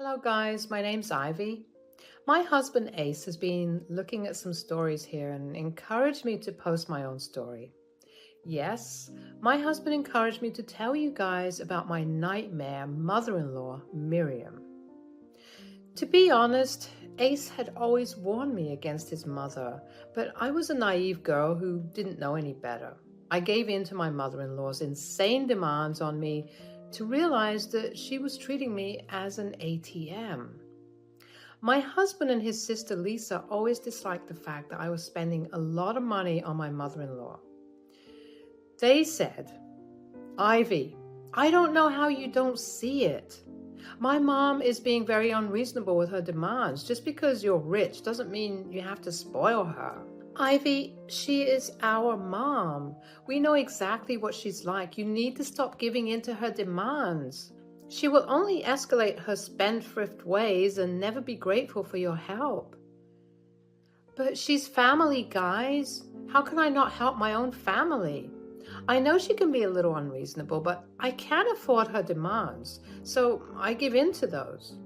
Hello, guys. My name's Ivy. My husband Ace has been looking at some stories here and encouraged me to post my own story. Yes, my husband encouraged me to tell you guys about my nightmare mother in law, Miriam. To be honest, Ace had always warned me against his mother, but I was a naive girl who didn't know any better. I gave in to my mother in law's insane demands on me to realize that she was treating me as an ATM. My husband and his sister Lisa always disliked the fact that I was spending a lot of money on my mother in law. They said, "Ivy, I don't know how you don't see it. My mom is being very unreasonable with her demands. Just because you're rich doesn't mean you have to spoil her. Ivy, she is our mom. We know exactly what she's like. You need to stop giving in to her demands. She will only escalate her spendthrift ways and never be grateful for your help." But she's family, guys. How can I not help my own family? I know she can be a little unreasonable, but I can't afford her demands, so I give in to those.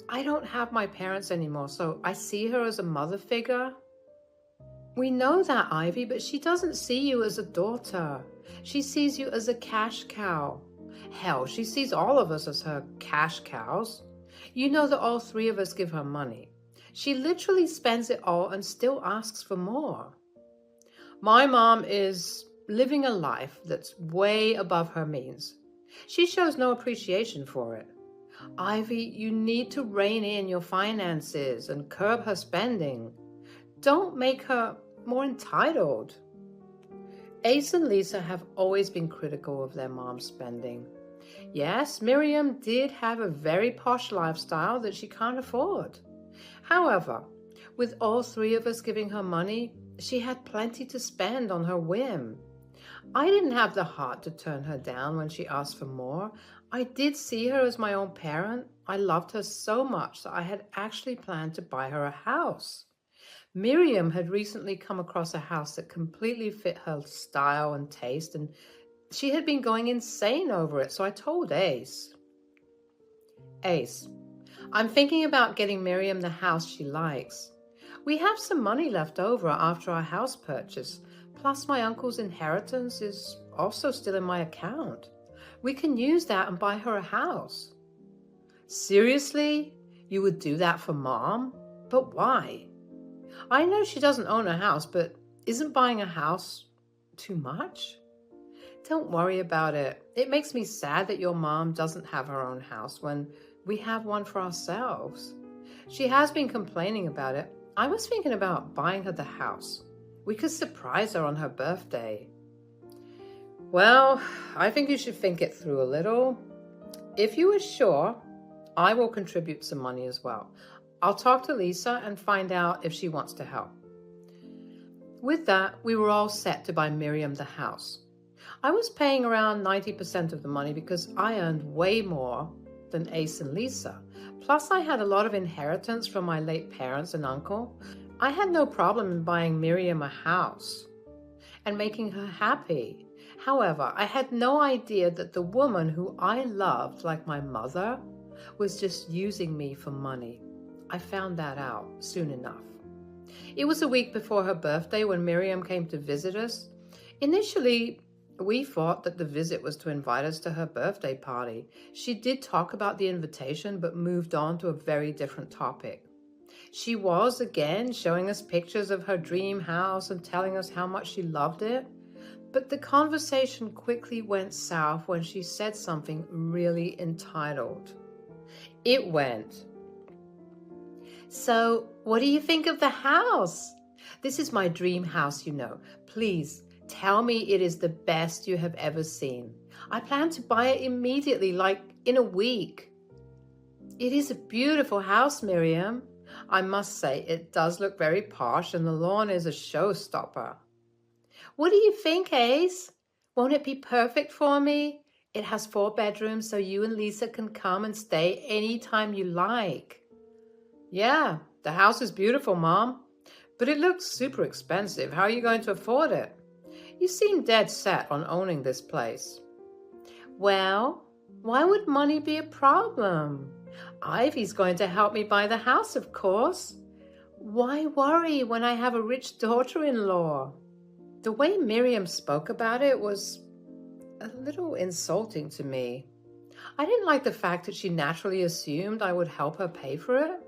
I don't have my parents anymore, so I see her as a mother figure. We know that, Ivy, but she doesn't see you as a daughter. She sees you as a cash cow. Hell, she sees all of us as her cash cows. You know that all three of us give her money. She literally spends it all and still asks for more. My mom is living a life that's way above her means. She shows no appreciation for it. Ivy, you need to rein in your finances and curb her spending. Don't make her more entitled. Ace and Lisa have always been critical of their mom's spending. Yes, Miriam did have a very posh lifestyle that she can't afford. However, with all three of us giving her money, she had plenty to spend on her whim. I didn't have the heart to turn her down when she asked for more. I did see her as my own parent. I loved her so much that I had actually planned to buy her a house. Miriam had recently come across a house that completely fit her style and taste, and she had been going insane over it, so I told Ace. "Ace, I'm thinking about getting Miriam the house she likes. We have some money left over after our house purchase, plus my uncle's inheritance is also still in my account. We can use that and buy her a house." "Seriously? You would do that for Mom? But why? I know she doesn't own a house, but isn't buying a house too much?" "Don't worry about it. It makes me sad that your mom doesn't have her own house when we have one for ourselves. She has been complaining about it. I was thinking about buying her the house. We could surprise her on her birthday." "Well, I think you should think it through a little. If you are sure, I will contribute some money as well. I'll talk to Lisa and find out if she wants to help." With that, we were all set to buy Miriam the house. I was paying around 90% of the money because I earned way more than Ace and Lisa. Plus, I had a lot of inheritance from my late parents and uncle. I had no problem in buying Miriam a house and making her happy. However, I had no idea that the woman who I loved like my mother was just using me for money. I found that out soon enough. It was a week before her birthday when Miriam came to visit us. Initially, we thought that the visit was to invite us to her birthday party. She did talk about the invitation, but moved on to a very different topic. She was, again, showing us pictures of her dream house and telling us how much she loved it. But the conversation quickly went south when she said something really entitled. It went, "So, what do you think of the house? This is my dream house, you know. Please, tell me it is the best you have ever seen. I plan to buy it immediately, like in a week." "It is a beautiful house, Miriam. I must say, it does look very posh and the lawn is a showstopper." "What do you think, Ace? Won't it be perfect for me? It has 4 bedrooms, so you and Lisa can come and stay anytime you like." "Yeah, the house is beautiful, Mom. But it looks super expensive. How are you going to afford it? You seem dead set on owning this place." "Well, why would money be a problem? Ivy's going to help me buy the house, of course. Why worry when I have a rich daughter-in-law? The way Miriam spoke about it was a little insulting to me. I didn't like the fact that she naturally assumed I would help her pay for it.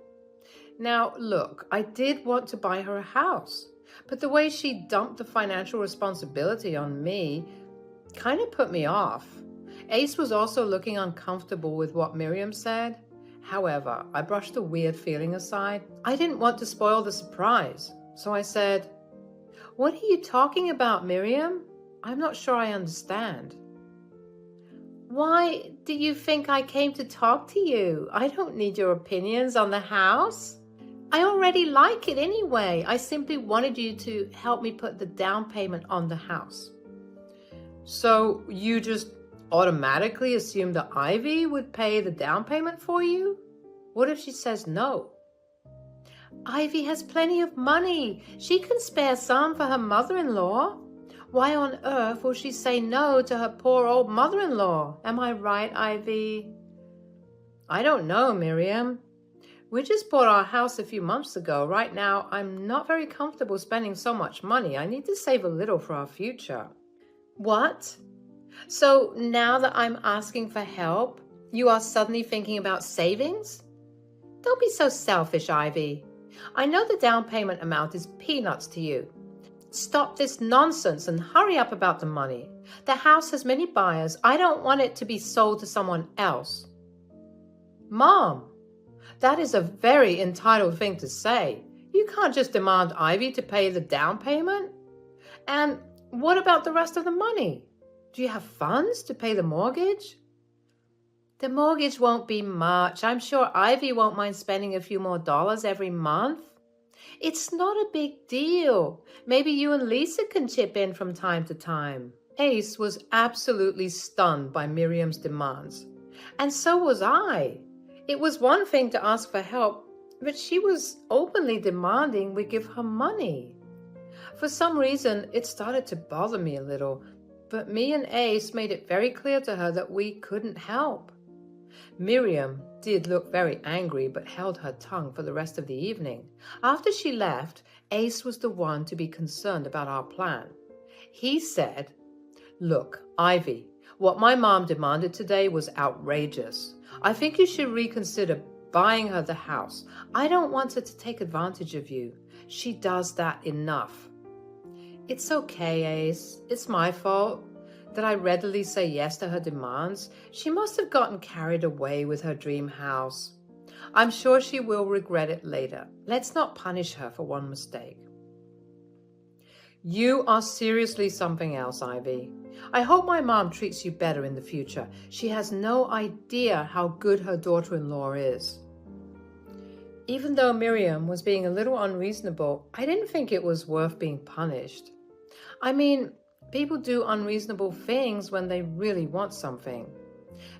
Now, look, I did want to buy her a house, but the way she dumped the financial responsibility on me kind of put me off. Ace was also looking uncomfortable with what Miriam said. However, I brushed the weird feeling aside. I didn't want to spoil the surprise, so I said, "What are you talking about, Miriam? I'm not sure I understand." "Why do you think I came to talk to you? I don't need your opinions on the house. I already like it anyway. I simply wanted you to help me put the down payment on the house." "So you just automatically assumed that Ivy would pay the down payment for you? What if she says no?" "Ivy has plenty of money. She can spare some for her mother-in-law. Why on earth will she say no to her poor old mother-in-law? Am I right, Ivy?" "I don't know, Miriam. We just bought our house a few months ago. Right now, I'm not very comfortable spending so much money. I need to save a little for our future." "What? So now that I'm asking for help, you are suddenly thinking about savings? Don't be so selfish, Ivy. I know the down payment amount is peanuts to you. Stop this nonsense and hurry up about the money. The house has many buyers. I don't want it to be sold to someone else." "Mom, that is a very entitled thing to say. You can't just demand Ivy to pay the down payment. And what about the rest of the money? Do you have funds to pay the mortgage?" "The mortgage won't be much. I'm sure Ivy won't mind spending a few more dollars every month. It's not a big deal. Maybe you and Lisa can chip in from time to time." Ace was absolutely stunned by Miriam's demands. And so was I. It was one thing to ask for help, but she was openly demanding we give her money. For some reason, it started to bother me a little, but me and Ace made it very clear to her that we couldn't help. Miriam did look very angry, but held her tongue for the rest of the evening. After she left, Ace was the one to be concerned about our plan. He said, "Look, Ivy, what my mom demanded today was outrageous. I think you should reconsider buying her the house. I don't want her to take advantage of you. She does that enough." "It's okay, Ace. It's my fault that I readily say yes to her demands. She must have gotten carried away with her dream house. I'm sure she will regret it later. Let's not punish her for one mistake." "You are seriously something else, Ivy. I hope my mom treats you better in the future. She has no idea how good her daughter-in-law is." Even though Miriam was being a little unreasonable, I didn't think it was worth being punished. I mean, people do unreasonable things when they really want something.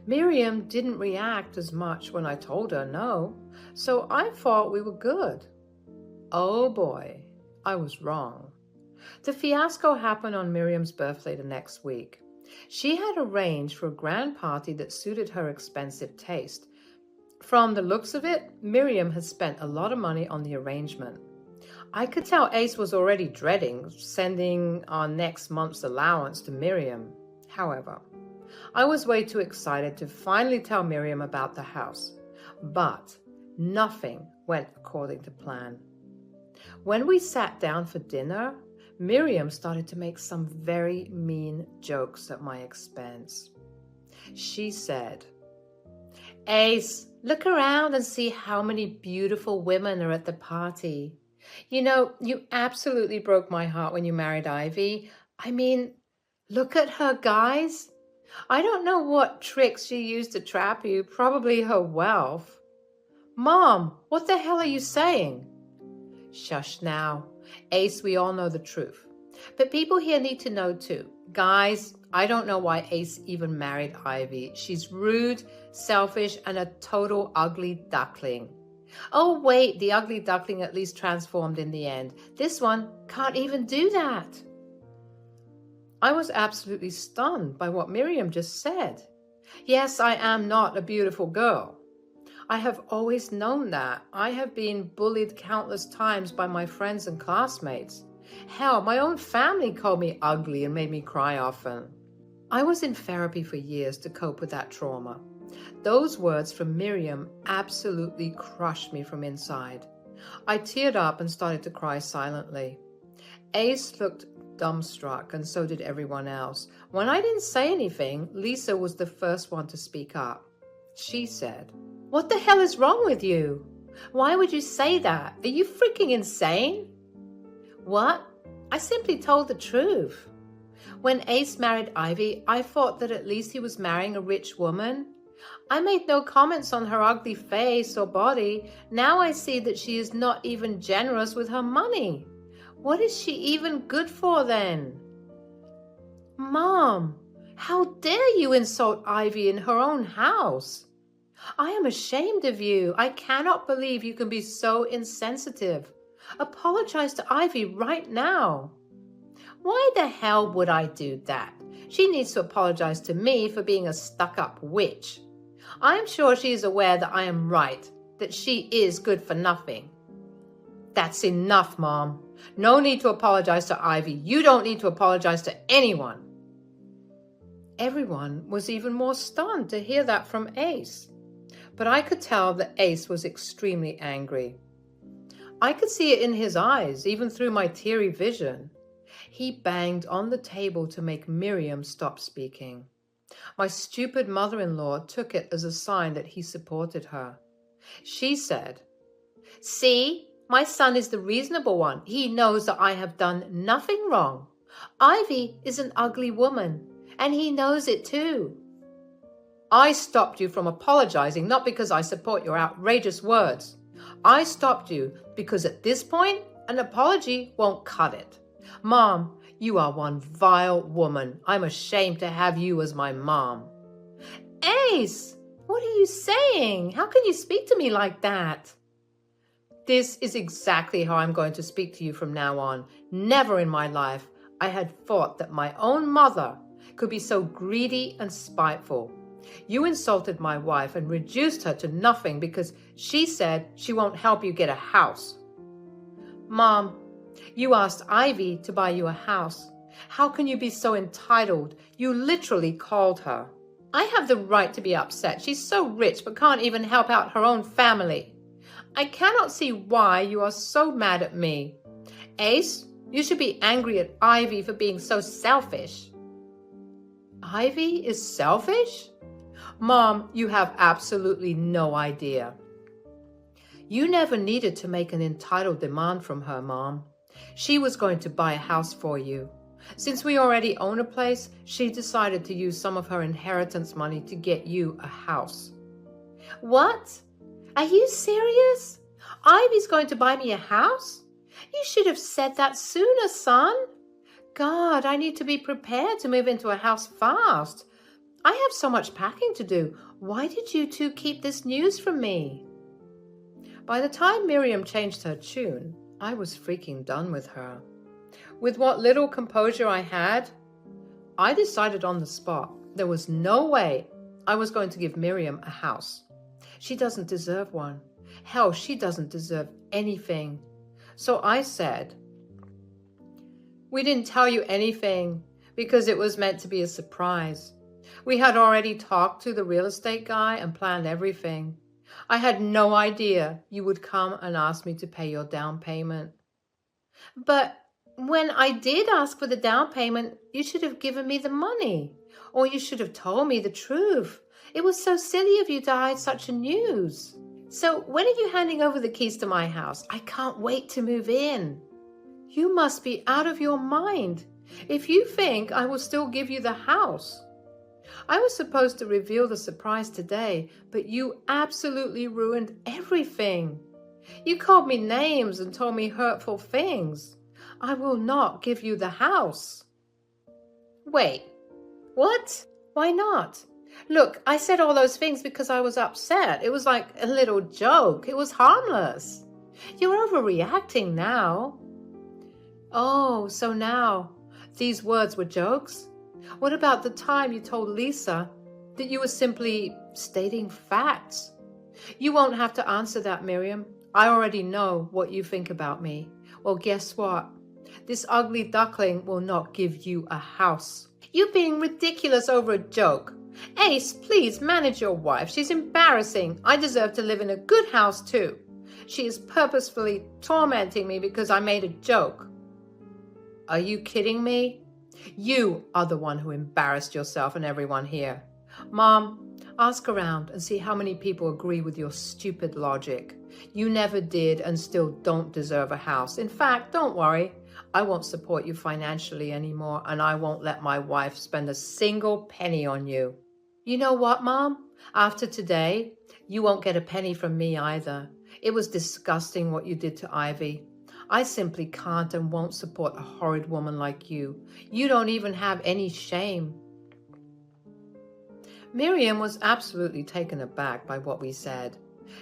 Miriam didn't react as much when I told her no, so I thought we were good. Oh boy, I was wrong. The fiasco happened on Miriam's birthday the next week. She had arranged for a grand party that suited her expensive taste. From the looks of it, Miriam had spent a lot of money on the arrangement. I could tell Ace was already dreading sending our next month's allowance to Miriam. However, I was way too excited to finally tell Miriam about the house. But nothing went according to plan. When we sat down for dinner, Miriam started to make some very mean jokes at my expense. She said, "Ace, look around and see how many beautiful women are at the party. You know, you absolutely broke my heart when you married Ivy. I mean, look at her, guys. I don't know what tricks she used to trap you, probably her wealth." "Mom, what the hell are you saying?" "Shush now. Ace, we all know the truth. But people here need to know too. Guys, I don't know why Ace even married Ivy. She's rude, selfish, and a total ugly duckling. Oh wait, the ugly duckling at least transformed in the end. This one can't even do that." I was absolutely stunned by what Miriam just said. Yes, I am not a beautiful girl. I have always known that. I have been bullied countless times by my friends and classmates. Hell, my own family called me ugly and made me cry often. I was in therapy for years to cope with that trauma. Those words from Miriam absolutely crushed me from inside. I teared up and started to cry silently. Ace looked dumbstruck, and so did everyone else. When I didn't say anything, Lisa was the first one to speak up. She said, "What the hell is wrong with you? Why would you say that? Are you freaking insane?" "What? I simply told the truth. When Ace married Ivy, I thought that at least he was marrying a rich woman. I made no comments on her ugly face or body. Now I see that she is not even generous with her money. What is she even good for then?" "Mom, how dare you insult Ivy in her own house? I am ashamed of you. I cannot believe you can be so insensitive. Apologize to Ivy right now." "Why the hell would I do that? She needs to apologize to me for being a stuck-up witch. I am sure she is aware that I am right, that she is good for nothing." "That's enough, Mom. No need to apologize to Ivy. You don't need to apologize to anyone." Everyone was even more stunned to hear that from Ace. But I could tell that Ace was extremely angry. I could see it in his eyes, even through my teary vision. He banged on the table to make Miriam stop speaking. My stupid mother-in-law took it as a sign that he supported her. She said, "See, my son is the reasonable one. He knows that I have done nothing wrong. Ivy is an ugly woman, and he knows it too." "I stopped you from apologizing, not because I support your outrageous words. I stopped you because at this point, an apology won't cut it. Mom, you are one vile woman. I'm ashamed to have you as my mom." "Ace, what are you saying? How can you speak to me like that?" "This is exactly how I'm going to speak to you from now on. Never in my life I had thought that my own mother could be so greedy and spiteful. You insulted my wife and reduced her to nothing because she said she won't help you get a house." "Mom, you asked Ivy to buy you a house. How can you be so entitled? You literally called her." "I have the right to be upset. She's so rich but can't even help out her own family. I cannot see why you are so mad at me. Ace, you should be angry at Ivy for being so selfish." "Ivy is selfish?" "Mom, you have absolutely no idea. You never needed to make an entitled demand from her, Mom. She was going to buy a house for you. Since we already own a place, she decided to use some of her inheritance money to get you a house." "What? Are you serious? Ivy's going to buy me a house? You should have said that sooner, son. God, I need to be prepared to move into a house fast. I have so much packing to do. Why did you two keep this news from me?" By the time Miriam changed her tune, I was freaking done with her. With what little composure I had, I decided on the spot there was no way I was going to give Miriam a house. She doesn't deserve one. Hell, she doesn't deserve anything. So I said, "We didn't tell you anything because it was meant to be a surprise. We had already talked to the real estate guy and planned everything. I had no idea you would come and ask me to pay your down payment." "But when I did ask for the down payment, you should have given me the money. Or you should have told me the truth. It was so silly of you to hide such a news. So when are you handing over the keys to my house? I can't wait to move in." "You must be out of your mind if you think I will still give you the house. I was supposed to reveal the surprise today, but you absolutely ruined everything. You called me names and told me hurtful things. I will not give you the house." "Wait, what? Why not? Look, I said all those things because I was upset. It was like a little joke. It was harmless. You're overreacting now." "Oh, so now these words were jokes? What about the time you told Lisa that you were simply stating facts? You won't have to answer that, Miriam. I already know what you think about me. Well, guess what? This ugly duckling will not give you a house. You're being ridiculous over a joke. Ace, please manage your wife. She's embarrassing. I deserve to live in a good house too. She is purposefully tormenting me because I made a joke. Are you kidding me? You are the one who embarrassed yourself and everyone here. Mom, ask around and see how many people agree with your stupid logic. You never did and still don't deserve a house. In fact, don't worry. I won't support you financially anymore, and I won't let my wife spend a single penny on you. You know what, Mom? After today, you won't get a penny from me either. It was disgusting what you did to Ivy. I simply can't and won't support a horrid woman like you. You don't even have any shame. Miriam was absolutely taken aback by what we said.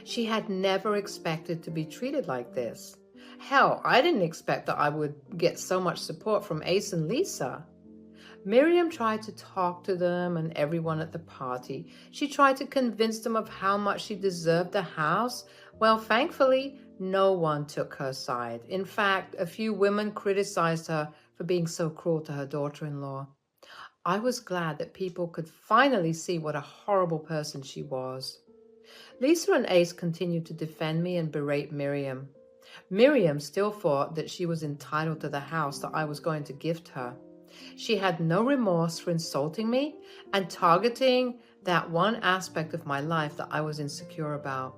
She had never expected to be treated like this. Hell, I didn't expect that I would get so much support from Ace and Lisa. Miriam tried to talk to them and everyone at the party. She tried to convince them of how much she deserved the house. Well, thankfully, no one took her side. In fact, a few women criticized her for being so cruel to her daughter-in-law. I was glad that people could finally see what a horrible person she was. Lisa and Ace continued to defend me and berate Miriam. Miriam still thought that she was entitled to the house that I was going to gift her. She had no remorse for insulting me and targeting that one aspect of my life that I was insecure about.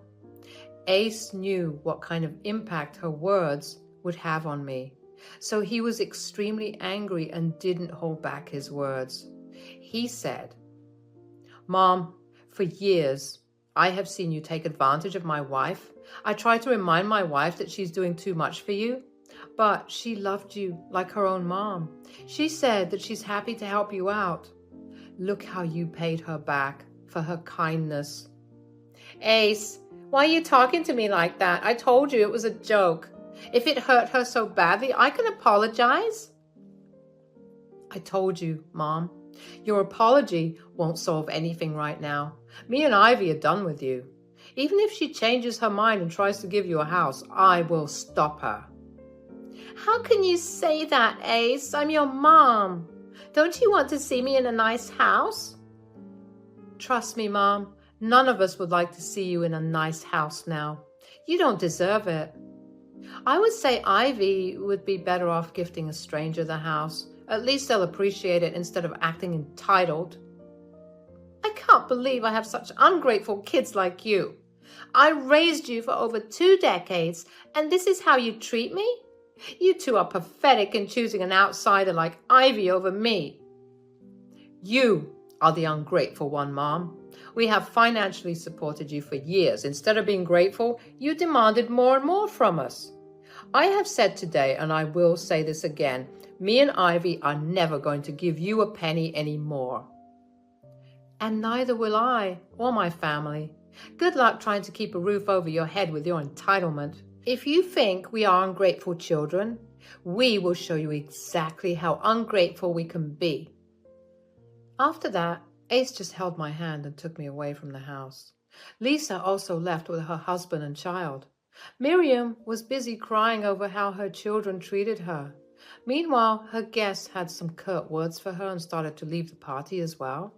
Ace knew what kind of impact her words would have on me, so he was extremely angry and didn't hold back his words. He said, "Mom, for years, I have seen you take advantage of my wife. I try to remind my wife that she's doing too much for you, but she loved you like her own mom. She said that she's happy to help you out. Look how you paid her back for her kindness." Ace, why are you talking to me like that? I told you it was a joke. If it hurt her so badly, I can apologize. I told you, Mom. Your apology won't solve anything right now. Me and Ivy are done with you. Even if she changes her mind and tries to give you a house, I will stop her. How can you say that, Ace? I'm your mom. Don't you want to see me in a nice house? Trust me, Mom. None of us would like to see you in a nice house now. You don't deserve it. I would say Ivy would be better off gifting a stranger the house. At least they'll appreciate it instead of acting entitled. I can't believe I have such ungrateful kids like you. I raised you for over 2 decades, and this is how you treat me? You two are pathetic in choosing an outsider like Ivy over me. You are the ungrateful one, Mom. We have financially supported you for years. Instead of being grateful, you demanded more and more from us. I have said today, and I will say this again, me and Ivy are never going to give you a penny anymore. And neither will I or my family. Good luck trying to keep a roof over your head with your entitlement. If you think we are ungrateful children, we will show you exactly how ungrateful we can be. After that, Ace just held my hand and took me away from the house. Lisa also left with her husband and child. Miriam was busy crying over how her children treated her. Meanwhile, her guests had some curt words for her and started to leave the party as well.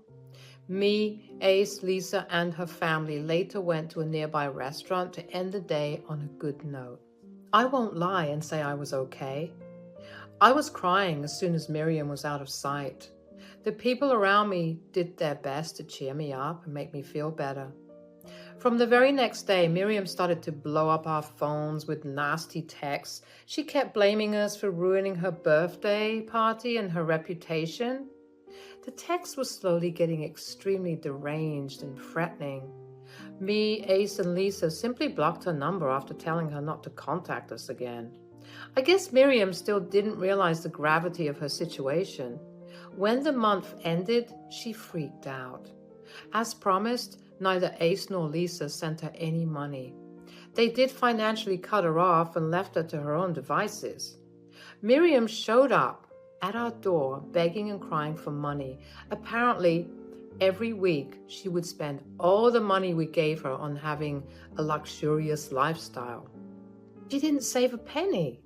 Me, Ace, Lisa, and her family later went to a nearby restaurant to end the day on a good note. I won't lie and say I was okay. I was crying as soon as Miriam was out of sight. The people around me did their best to cheer me up and make me feel better. From the very next day, Miriam started to blow up our phones with nasty texts. She kept blaming us for ruining her birthday party and her reputation. The text was slowly getting extremely deranged and threatening. Me, Ace, and Lisa simply blocked her number after telling her not to contact us again. I guess Miriam still didn't realize the gravity of her situation. When the month ended, she freaked out. As promised, neither Ace nor Lisa sent her any money. They did financially cut her off and left her to her own devices. Miriam showed up at our door begging and crying for money. Apparently, every week she would spend all the money we gave her on having a luxurious lifestyle. She didn't save a penny.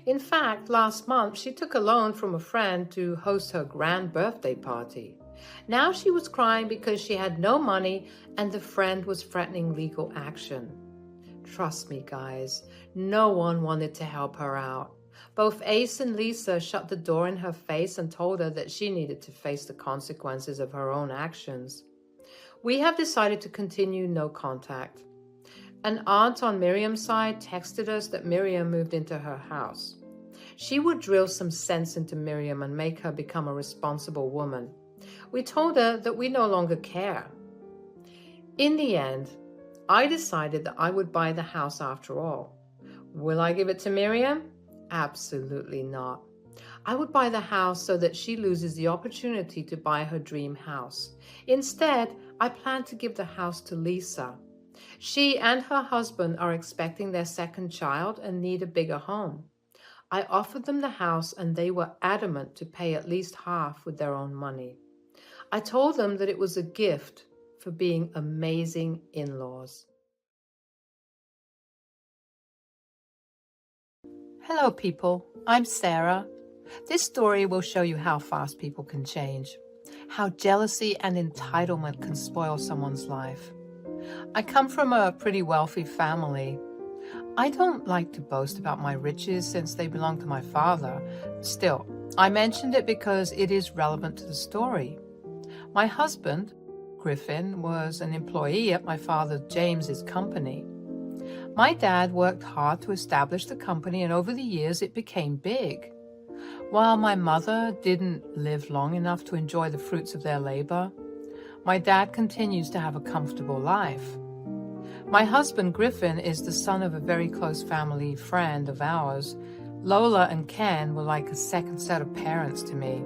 In fact, last month she took a loan from a friend to host her grand birthday party. Now she was crying because she had no money and the friend was threatening legal action. Trust me, guys, no one wanted to help her out. Both Ace and Lisa shut the door in her face and told her that she needed to face the consequences of her own actions. We have decided to continue no contact. An aunt on Miriam's side texted us that Miriam moved into her house. She would drill some sense into Miriam and make her become a responsible woman. We told her that we no longer care. In the end, I decided that I would buy the house after all. Will I give it to Miriam? Absolutely not. I would buy the house so that she loses the opportunity to buy her dream house. Instead, I plan to give the house to Lisa. She and her husband are expecting their second child and need a bigger home. I offered them the house and they were adamant to pay at least half with their own money. I told them that it was a gift for being amazing in-laws. Hello, people. I'm Sarah. This story will show you how fast people can change, how jealousy and entitlement can spoil someone's life. I come from a pretty wealthy family. I don't like to boast about my riches since they belong to my father. Still, I mentioned it because it is relevant to the story. My husband, Griffin, was an employee at my father James's company. My dad worked hard to establish the company, and over the years it became big. While my mother didn't live long enough to enjoy the fruits of their labor, my dad continues to have a comfortable life. My husband, Griffin, is the son of a very close family friend of ours. Lola and Ken were like a second set of parents to me.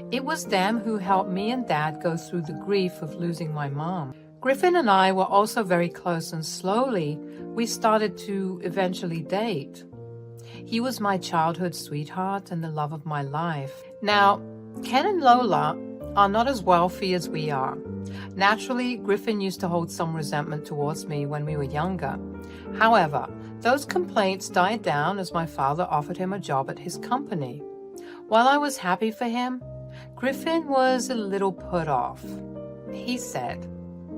It was them who helped me and Dad go through the grief of losing my mom. Griffin and I were also very close, and slowly we started to eventually date. He was my childhood sweetheart and the love of my life. Now, Ken and Lola are not as wealthy as we are. Naturally, Griffin used to hold some resentment towards me when we were younger. However, those complaints died down as my father offered him a job at his company. While I was happy for him, Griffin was a little put off. He said,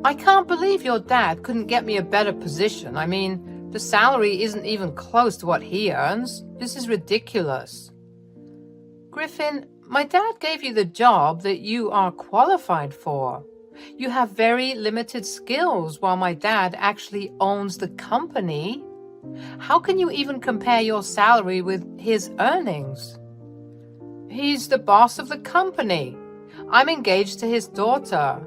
"I can't believe your dad couldn't get me a better position. I mean, the salary isn't even close to what he earns. This is ridiculous." Griffin, my dad gave you the job that you are qualified for. You have very limited skills while my dad actually owns the company. How can you even compare your salary with his earnings? He's the boss of the company. I'm engaged to his daughter.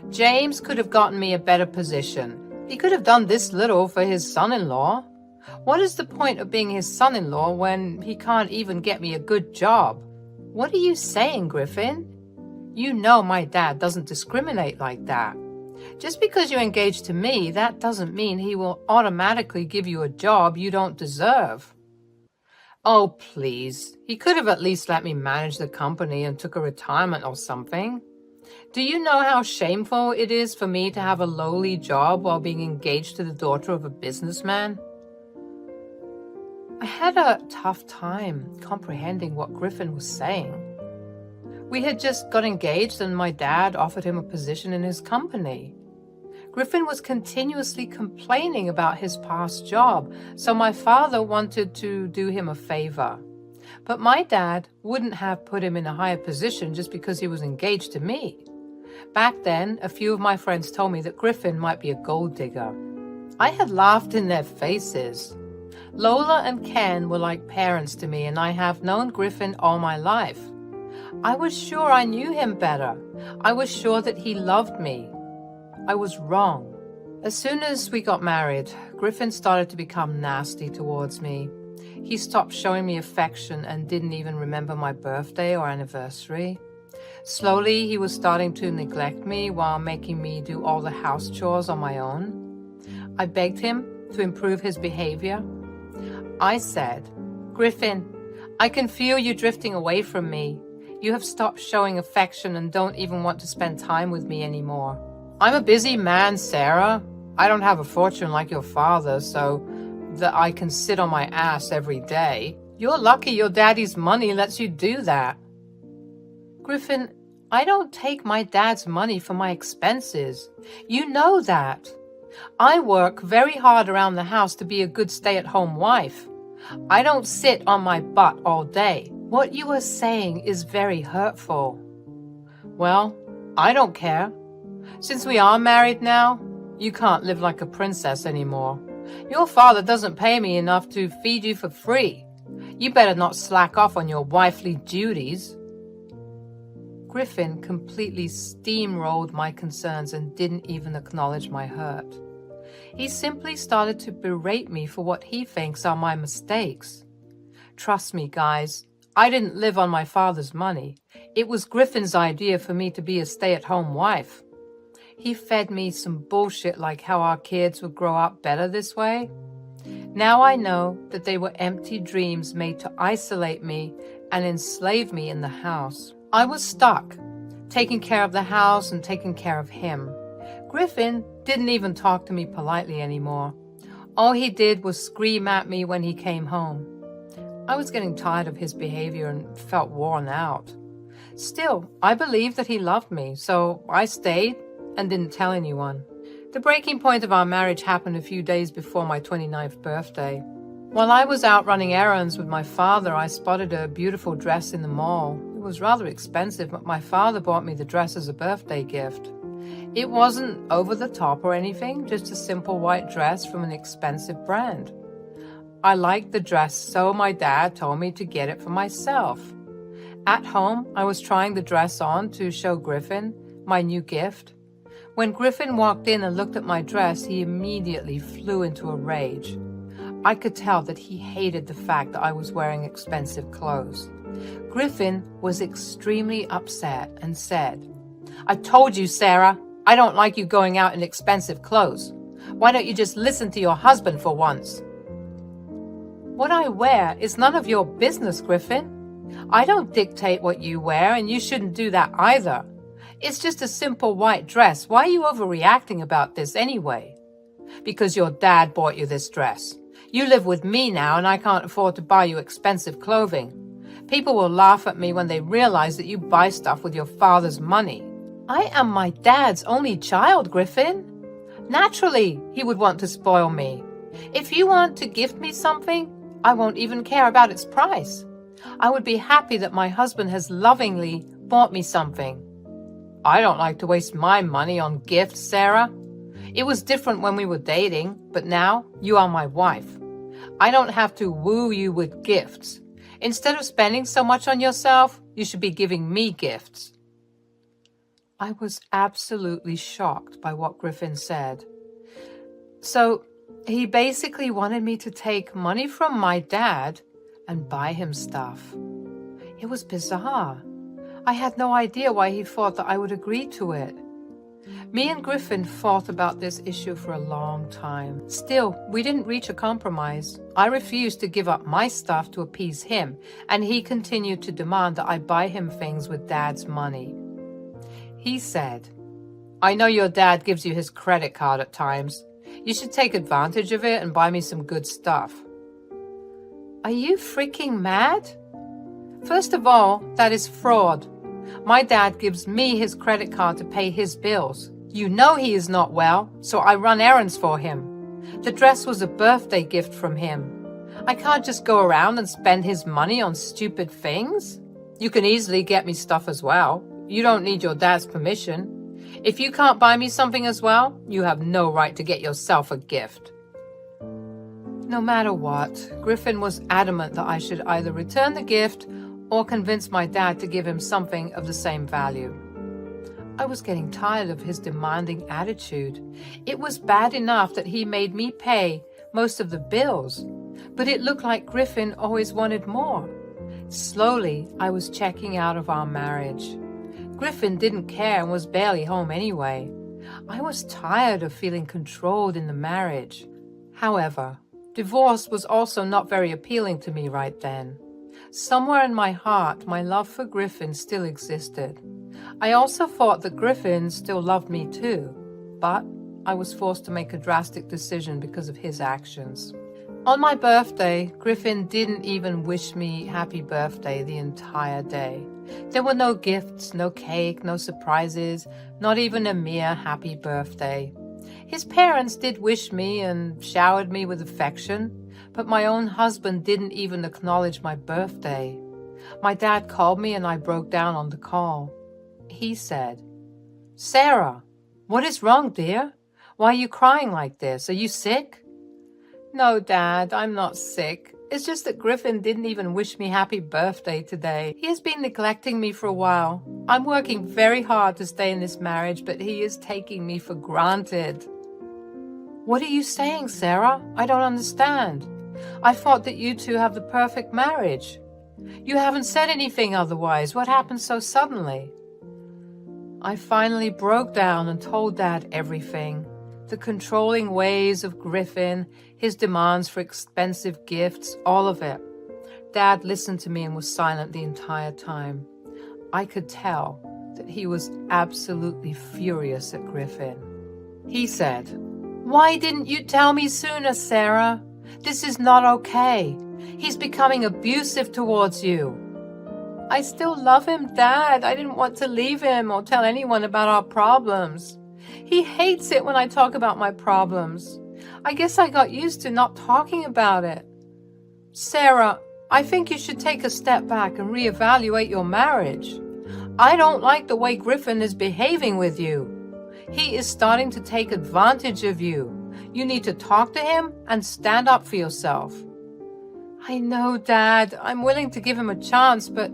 James could have gotten me a better position. He could have done this little for his son-in-law. What is the point of being his son-in-law when he can't even get me a good job? What are you saying, Griffin? You know my dad doesn't discriminate like that. Just because you're engaged to me, that doesn't mean he will automatically give you a job you don't deserve. Oh, please. He could have at least let me manage the company and took a retirement or something. Do you know how shameful it is for me to have a lowly job while being engaged to the daughter of a businessman? I had a tough time comprehending what Griffin was saying. We had just got engaged and my dad offered him a position in his company. Griffin was continuously complaining about his past job, so my father wanted to do him a favor. But my dad wouldn't have put him in a higher position just because he was engaged to me. Back then, a few of my friends told me that Griffin might be a gold digger. I had laughed in their faces. Lola and Ken were like parents to me, and I have known Griffin all my life. I was sure I knew him better. I was sure that he loved me. I was wrong. As soon as we got married, Griffin started to become nasty towards me. He stopped showing me affection and didn't even remember my birthday or anniversary. Slowly, he was starting to neglect me while making me do all the house chores on my own. I begged him to improve his behavior. I said, "Griffin, I can feel you drifting away from me. You have stopped showing affection and don't even want to spend time with me anymore. I'm a busy man, Sarah. I don't have a fortune like your father, so that I can sit on my ass every day. You're lucky your daddy's money lets you do that. Griffin, I don't take my dad's money for my expenses. You know that. I work very hard around the house to be a good stay-at-home wife. I don't sit on my butt all day. What you are saying is very hurtful. Well, I don't care. Since we are married now, you can't live like a princess anymore. Your father doesn't pay me enough to feed you for free. You better not slack off on your wifely duties. Griffin completely steamrolled my concerns and didn't even acknowledge my hurt. He simply started to berate me for what he thinks are my mistakes. Trust me, guys, I didn't live on my father's money. It was Griffin's idea for me to be a stay-at-home wife. He fed me some bullshit like how our kids would grow up better this way. Now I know that they were empty dreams made to isolate me and enslave me in the house. I was stuck, taking care of the house and taking care of him. Griffin didn't even talk to me politely anymore. All he did was scream at me when he came home. I was getting tired of his behavior and felt worn out. Still, I believed that he loved me, so I stayed and didn't tell anyone. The breaking point of our marriage happened a few days before my 29th birthday. While I was out running errands with my father, I spotted a beautiful dress in the mall. It was rather expensive, but my father bought me the dress as a birthday gift. It wasn't over the top or anything, just a simple white dress from an expensive brand. I liked the dress, so my dad told me to get it for myself. At home, I was trying the dress on to show Griffin my new gift. When Griffin walked in and looked at my dress, he immediately flew into a rage. I could tell that he hated the fact that I was wearing expensive clothes. Griffin was extremely upset and said, "I told you, Sarah, I don't like you going out in expensive clothes. Why don't you just listen to your husband for once?" What I wear is none of your business, Griffin. I don't dictate what you wear, and you shouldn't do that either. It's just a simple white dress. Why are you overreacting about this anyway? Because your dad bought you this dress. You live with me now, and I can't afford to buy you expensive clothing. People will laugh at me when they realize that you buy stuff with your father's money. I am my dad's only child, Griffin. Naturally, he would want to spoil me. If you want to gift me something, I won't even care about its price. I would be happy that my husband has lovingly bought me something. I don't like to waste my money on gifts, Sarah. It was different when we were dating, but now you are my wife. I don't have to woo you with gifts. Instead of spending so much on yourself, you should be giving me gifts. I was absolutely shocked by what Griffin said. So he basically wanted me to take money from my dad and buy him stuff. It was bizarre. I had no idea why he thought that I would agree to it. Me and Griffin fought about this issue for a long time. Still, we didn't reach a compromise. I refused to give up my stuff to appease him, and he continued to demand that I buy him things with Dad's money. He said, "I know your dad gives you his credit card at times. You should take advantage of it and buy me some good stuff." Are you freaking mad? First of all, that is fraud. My dad gives me his credit card to pay his bills. You know he is not well, so I run errands for him. The dress was a birthday gift from him. I can't just go around and spend his money on stupid things. You can easily get me stuff as well. You don't need your dad's permission. If you can't buy me something as well, you have no right to get yourself a gift. No matter what, Griffin was adamant that I should either return the gift or convince my dad to give him something of the same value. I was getting tired of his demanding attitude. It was bad enough that he made me pay most of the bills, but it looked like Griffin always wanted more. Slowly, I was checking out of our marriage. Griffin didn't care and was barely home anyway. I was tired of feeling controlled in the marriage. However, divorce was also not very appealing to me right then. Somewhere in my heart, my love for Griffin still existed. I also thought that Griffin still loved me too, but I was forced to make a drastic decision because of his actions. On my birthday, Griffin didn't even wish me happy birthday the entire day. There were no gifts, no cake, no surprises, not even a mere happy birthday. His parents did wish me and showered me with affection, but my own husband didn't even acknowledge my birthday. My dad called me and I broke down on the call. He said, "Sarah, what is wrong, dear? Why are you crying like this? Are you sick?" "No, Dad, I'm not sick. It's just that Griffin didn't even wish me happy birthday today. He has been neglecting me for a while. I'm working very hard to stay in this marriage, but he is taking me for granted." "What are you saying, Sarah? I don't understand. I thought that you two have the perfect marriage. You haven't said anything otherwise. What happened so suddenly?" I finally broke down and told Dad everything. The controlling ways of Griffin, his demands for expensive gifts, all of it. Dad listened to me and was silent the entire time. I could tell that he was absolutely furious at Griffin. He said, "Why didn't you tell me sooner, Sarah? This is not okay. He's becoming abusive towards you." "I still love him, Dad. I didn't want to leave him or tell anyone about our problems. He hates it when I talk about my problems. I guess I got used to not talking about it." "Sarah, I think you should take a step back and reevaluate your marriage. I don't like the way Griffin is behaving with you. He is starting to take advantage of you. You need to talk to him and stand up for yourself." "I know, Dad. I'm willing to give him a chance, but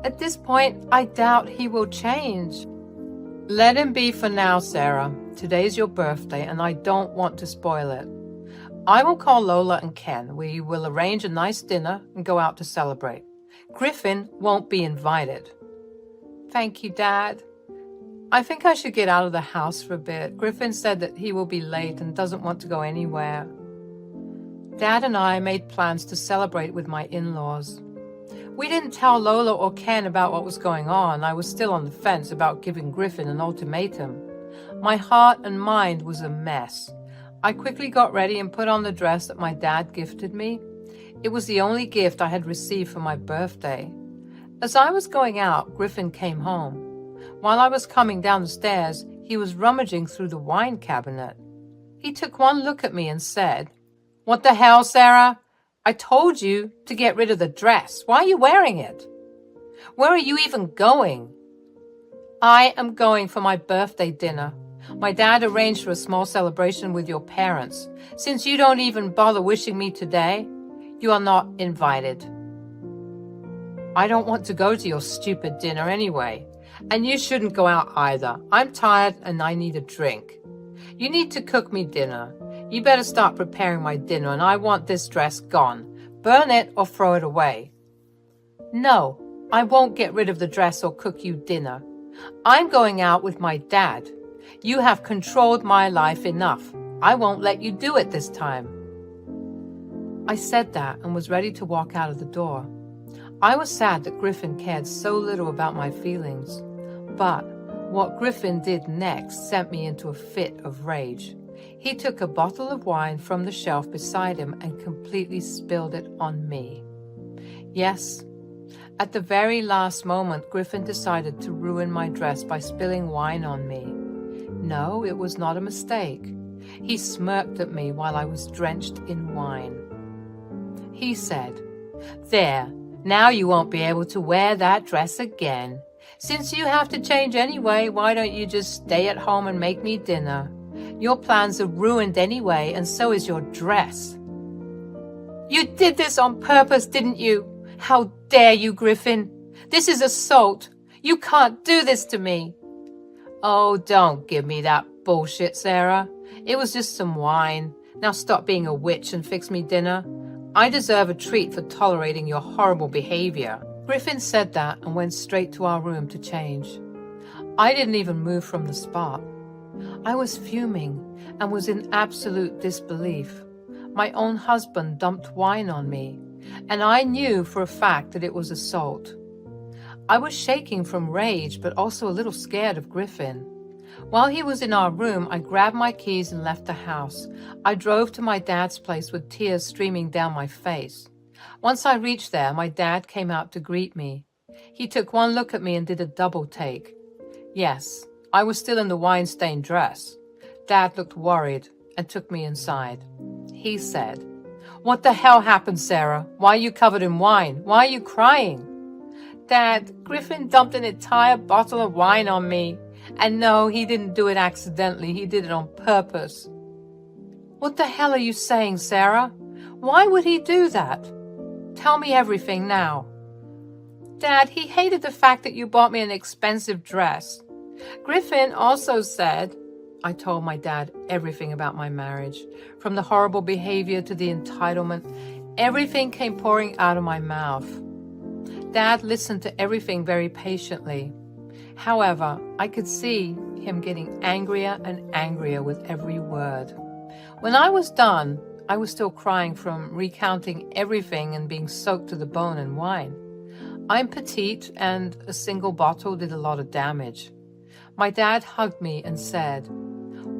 at this point, I doubt he will change." "Let him be for now, Sarah. Today's your birthday, and I don't want to spoil it. I will call Lola and Ken. We will arrange a nice dinner and go out to celebrate. Griffin won't be invited." "Thank you, Dad. I think I should get out of the house for a bit. Griffin said that he will be late and doesn't want to go anywhere." Dad and I made plans to celebrate with my in-laws. We didn't tell Lola or Ken about what was going on. I was still on the fence about giving Griffin an ultimatum. My heart and mind was a mess. I quickly got ready and put on the dress that my dad gifted me. It was the only gift I had received for my birthday. As I was going out, Griffin came home. While I was coming down the stairs, he was rummaging through the wine cabinet. He took one look at me and said, "What the hell, Sarah? I told you to get rid of the dress. Why are you wearing it? Where are you even going?" "I am going for my birthday dinner. My dad arranged for a small celebration with your parents. Since you don't even bother wishing me today, you are not invited." "I don't want to go to your stupid dinner anyway. And you shouldn't go out either. I'm tired and I need a drink. You need to cook me dinner. You better start preparing my dinner, and I want this dress gone. Burn it or throw it away." "No, I won't get rid of the dress or cook you dinner. I'm going out with my dad. You have controlled my life enough. I won't let you do it this time." I said that and was ready to walk out of the door. I was sad that Griffin cared so little about my feelings. But what Griffin did next sent me into a fit of rage. He took a bottle of wine from the shelf beside him and completely spilled it on me. Yes, at the very last moment, Griffin decided to ruin my dress by spilling wine on me. No, it was not a mistake. He smirked at me while I was drenched in wine. He said, "There, now you won't be able to wear that dress again. Since you have to change anyway, why don't you just stay at home and make me dinner? Your plans are ruined anyway, and so is your dress." "You did this on purpose, didn't you? How dare you, Griffin? This is assault. You can't do this to me." "Oh, don't give me that bullshit, Sarah. It was just some wine. Now stop being a witch and fix me dinner. I deserve a treat for tolerating your horrible behavior." Griffin said that and went straight to our room to change. I didn't even move from the spot. I was fuming and was in absolute disbelief. My own husband dumped wine on me. and I knew for a fact that it was assault. I was shaking from rage, but also a little scared of Griffin. While he was in our room, I grabbed my keys and left the house. I drove to my dad's place with tears streaming down my face. Once I reached there, my dad came out to greet me. He took one look at me and did a double take. Yes, I was still in the wine-stained dress. Dad looked worried and took me inside. He said, "What the hell happened, Sarah? Why are you covered in wine? Why are you crying?" "Dad, Griffin dumped an entire bottle of wine on me. And no, he didn't do it accidentally. He did it on purpose." "What the hell are you saying, Sarah? Why would he do that? Tell me everything now." "Dad, he hated the fact that you bought me an expensive dress. Griffin also said—" I told my dad everything about my marriage, from the horrible behavior to the entitlement. Everything came pouring out of my mouth. Dad listened to everything very patiently. However, I could see him getting angrier and angrier with every word. When I was done, I was still crying from recounting everything and being soaked to the bone in wine. I'm petite, and a single bottle did a lot of damage. My dad hugged me and said,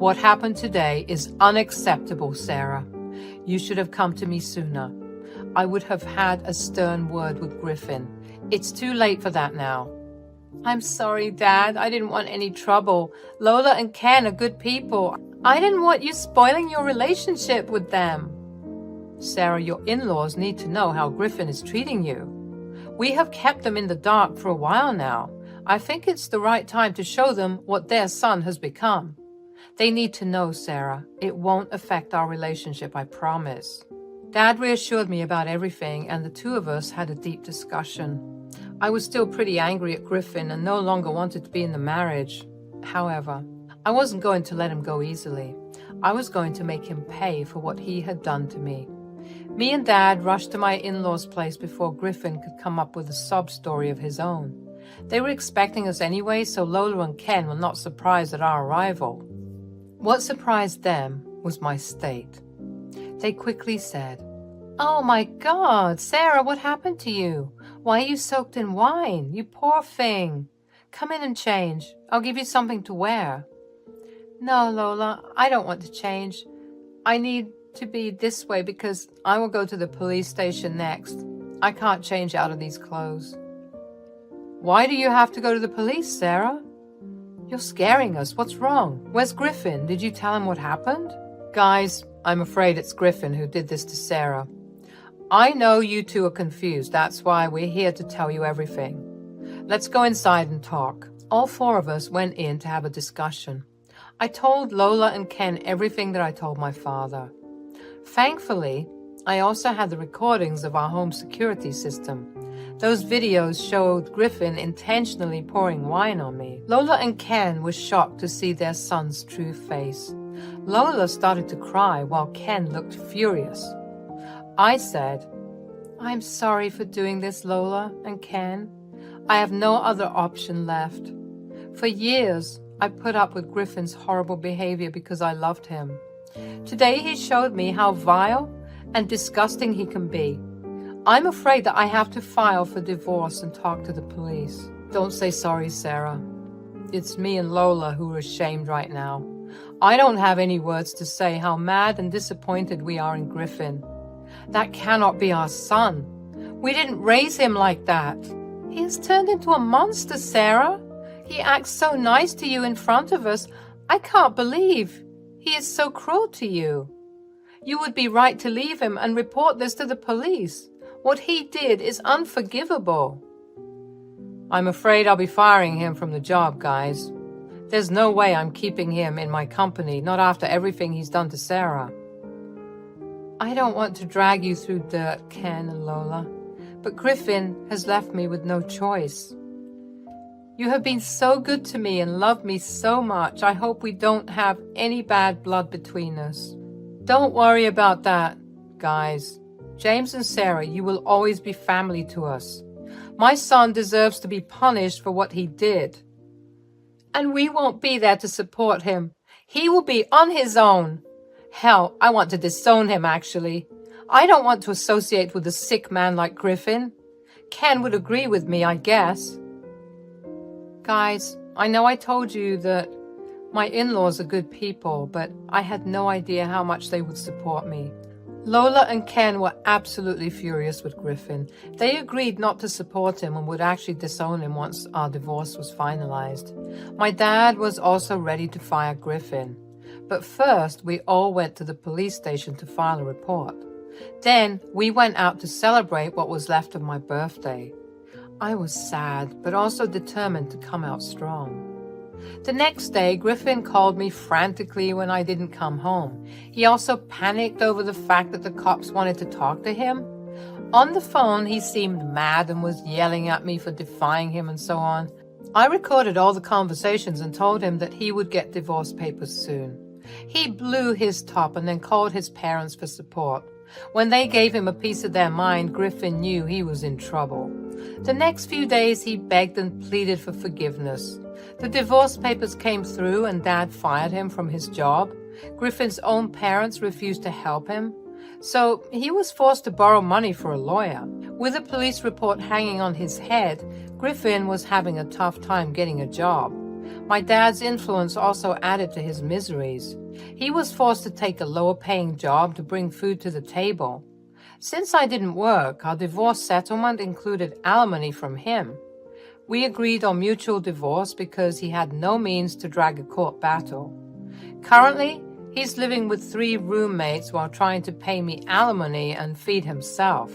"What happened today is unacceptable, Sarah. You should have come to me sooner. I would have had a stern word with Griffin. It's too late for that now." "I'm sorry, Dad. I didn't want any trouble. Lola and Ken are good people. I didn't want you spoiling your relationship with them." "Sarah, your in-laws need to know how Griffin is treating you. We have kept them in the dark for a while now. I think it's the right time to show them what their son has become. They need to know, Sarah. It won't affect our relationship, I promise." Dad reassured me about everything, and the two of us had a deep discussion. I was still pretty angry at Griffin and no longer wanted to be in the marriage. However, I wasn't going to let him go easily. I was going to make him pay for what he had done to me. Me and Dad rushed to my in-laws' place before Griffin could come up with a sob story of his own. They were expecting us anyway, so Lola and Ken were not surprised at our arrival. What surprised them was my state. They quickly said, "Oh my God, Sarah, what happened to you? Why are you soaked in wine? You poor thing. Come in and change. I'll give you something to wear." "No, Lola, I don't want to change. I need to be this way because I will go to the police station next. I can't change out of these clothes." "Why do you have to go to the police, Sarah? You're scaring us. What's wrong? Where's Griffin? Did you tell him what happened?" "Guys, I'm afraid it's Griffin who did this to Sarah. I know you two are confused. That's why we're here to tell you everything. Let's go inside and talk." All four of us went in to have a discussion. I told Lola and Ken everything that I told my father. Thankfully, I also had the recordings of our home security system. Those videos showed Griffin intentionally pouring wine on me. Lola and Ken were shocked to see their son's true face. Lola started to cry while Ken looked furious. I said, "I'm sorry for doing this, Lola and Ken. I have no other option left. For years, I put up with Griffin's horrible behavior because I loved him. Today he showed me how vile and disgusting he can be. I'm afraid that I have to file for divorce and talk to the police." "Don't say sorry, Sarah. It's me and Lola who are ashamed right now. I don't have any words to say how mad and disappointed we are in Griffin. That cannot be our son. We didn't raise him like that. He has turned into a monster, Sarah. He acts so nice to you in front of us. I can't believe he is so cruel to you. You would be right to leave him and report this to the police. What he did is unforgivable." "I'm afraid I'll be firing him from the job, guys. There's no way I'm keeping him in my company, not after everything he's done to Sarah." "I don't want to drag you through dirt, Ken and Lola, but Griffin has left me with no choice. You have been so good to me and loved me so much. I hope we don't have any bad blood between us." "Don't worry about that, guys. James and Sarah, you will always be family to us. My son deserves to be punished for what he did. And we won't be there to support him. He will be on his own. Hell, I want to disown him, actually. I don't want to associate with a sick man like Griffin. Ken would agree with me, I guess. Guys, I know I told you that my in-laws are good people, but I had no idea how much they would support me. Lola and Ken were absolutely furious with Griffin. They agreed not to support him and would actually disown him once our divorce was finalized. My dad was also ready to fire Griffin. But first, we all went to the police station to file a report. Then, we went out to celebrate what was left of my birthday. I was sad, but also determined to come out strong. The next day, Griffin called me frantically when I didn't come home. He also panicked over the fact that the cops wanted to talk to him. On the phone, he seemed mad and was yelling at me for defying him and so on. I recorded all the conversations and told him that he would get divorce papers soon. He blew his top and then called his parents for support. When they gave him a piece of their mind, Griffin knew he was in trouble. The next few days, he begged and pleaded for forgiveness. The divorce papers came through and Dad fired him from his job. Griffin's own parents refused to help him. So he was forced to borrow money for a lawyer. With a police report hanging on his head, Griffin was having a tough time getting a job. My dad's influence also added to his miseries. He was forced to take a lower-paying job to bring food to the table. Since I didn't work, our divorce settlement included alimony from him. We agreed on mutual divorce because he had no means to drag a court battle. Currently, he's living with 3 roommates while trying to pay me alimony and feed himself.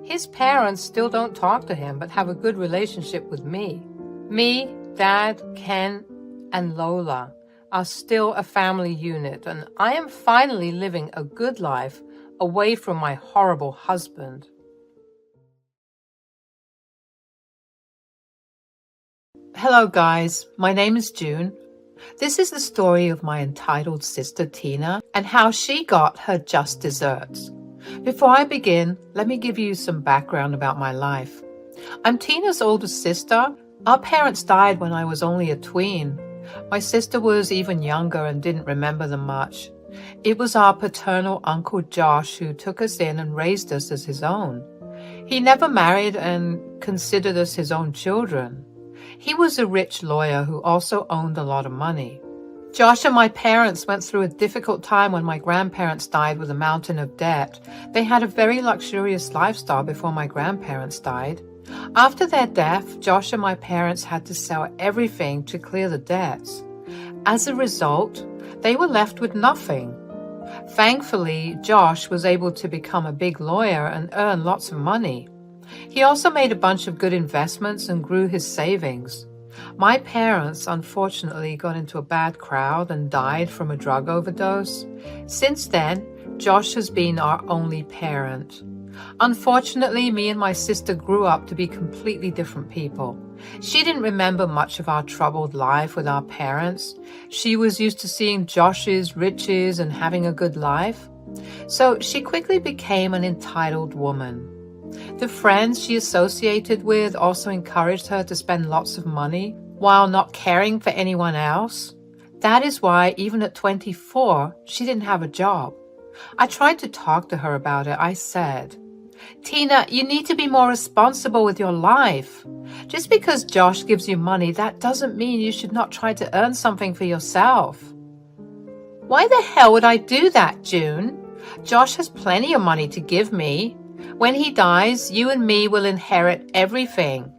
His parents still don't talk to him but have a good relationship with me. Me, Dad, Ken, and Lola are still a family unit, and I am finally living a good life away from my horrible husband. Hello guys, my name is June. This is the story of my entitled sister Tina and how she got her just desserts. Before I begin, let me give you some background about my life. I'm Tina's older sister. Our parents died when I was only a tween. My sister was even younger and didn't remember them much. It was our paternal Uncle Josh who took us in and raised us as his own. He never married and considered us his own children. He was a rich lawyer who also owned a lot of money. Josh and my parents went through a difficult time when my grandparents died with a mountain of debt. They had a very luxurious lifestyle before my grandparents died. After their death, Josh and my parents had to sell everything to clear the debts. As a result, they were left with nothing. Thankfully, Josh was able to become a big lawyer and earn lots of money. He also made a bunch of good investments and grew his savings. My parents, unfortunately, got into a bad crowd and died from a drug overdose. Since then, Josh has been our only parent. Unfortunately, me and my sister grew up to be completely different people. She didn't remember much of our troubled life with our parents. She was used to seeing Josh's riches and having a good life. So she quickly became an entitled woman. The friends she associated with also encouraged her to spend lots of money while not caring for anyone else. That is why, even at 24, she didn't have a job. I tried to talk to her about it. I said, "Tina, you need to be more responsible with your life. Just because Josh gives you money, that doesn't mean you should not try to earn something for yourself." "Why the hell would I do that, June? Josh has plenty of money to give me. When he dies, you and me will inherit everything.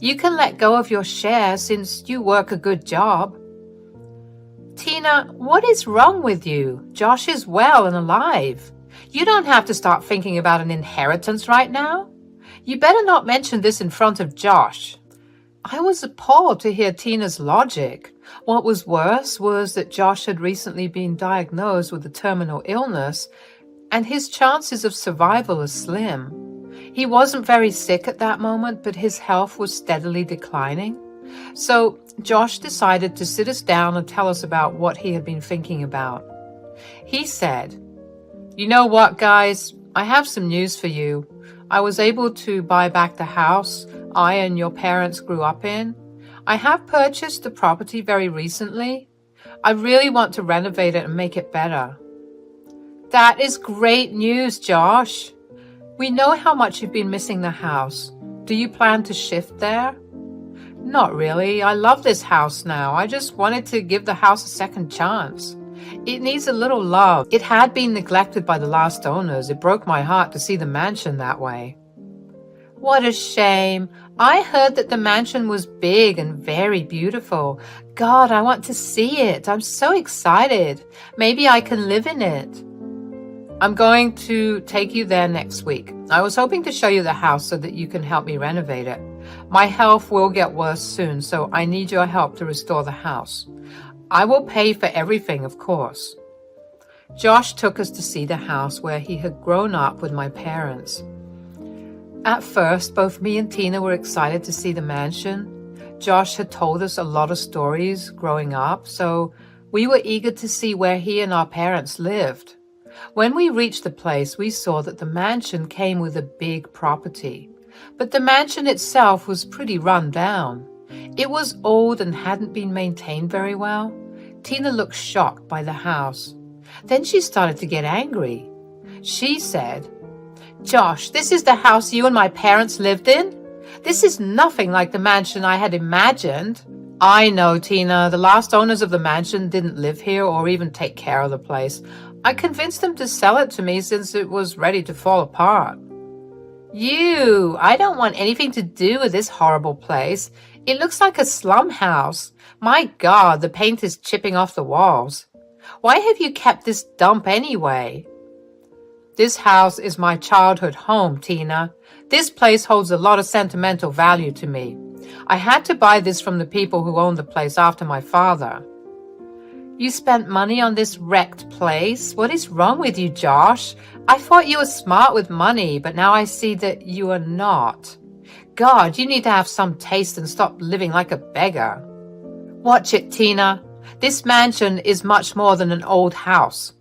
You can let go of your share since you work a good job." "Tina, what is wrong with you? Josh is well and alive. You don't have to start thinking about an inheritance right now. You better not mention this in front of Josh." I was appalled to hear Tina's logic. What was worse was that Josh had recently been diagnosed with a terminal illness, and his chances of survival are slim. He wasn't very sick at that moment, but his health was steadily declining. So Josh decided to sit us down and tell us about what he had been thinking about. He said, "You know what, guys? I have some news for you. I was able to buy back the house I and your parents grew up in. I have purchased the property very recently. I really want to renovate it and make it better." That is great news, Josh. We know how much you've been missing the house. Do you plan to shift there? Not really. I love this house now. I just wanted to give the house a second chance. It needs a little love. It had been neglected by the last owners. It broke my heart to see the mansion that way. What a shame. I heard that the mansion was big and very beautiful. God, I want to see it. I'm so excited. Maybe I can live in it. I'm going to take you there next week. I was hoping to show you the house so that you can help me renovate it. My health will get worse soon, so I need your help to restore the house. I will pay for everything, of course. Josh took us to see the house where he had grown up with my parents. At first, both me and Tina were excited to see the mansion. Josh had told us a lot of stories growing up, so we were eager to see where he and our parents lived. When we reached the place, we saw that the mansion came with a big property. But the mansion itself was pretty run down. It was old and hadn't been maintained very well. Tina looked shocked by the house. Then she started to get angry. She said, "Josh, this is the house you and my parents lived in? This is nothing like the mansion I had imagined." "I know, Tina. The last owners of the mansion didn't live here or even take care of the place. I convinced them to sell it to me since it was ready to fall apart." I don't want anything to do with this horrible place. It looks like a slum house. My God, the paint is chipping off the walls. Why have you kept this dump anyway? This house is my childhood home, Tina. This place holds a lot of sentimental value to me. I had to buy this from the people who owned the place after my father. You spent money on this wrecked place? What is wrong with you, Josh? I thought you were smart with money, but now I see that you are not. God, you need to have some taste and stop living like a beggar. Watch it, Tina. This mansion is much more than an old house.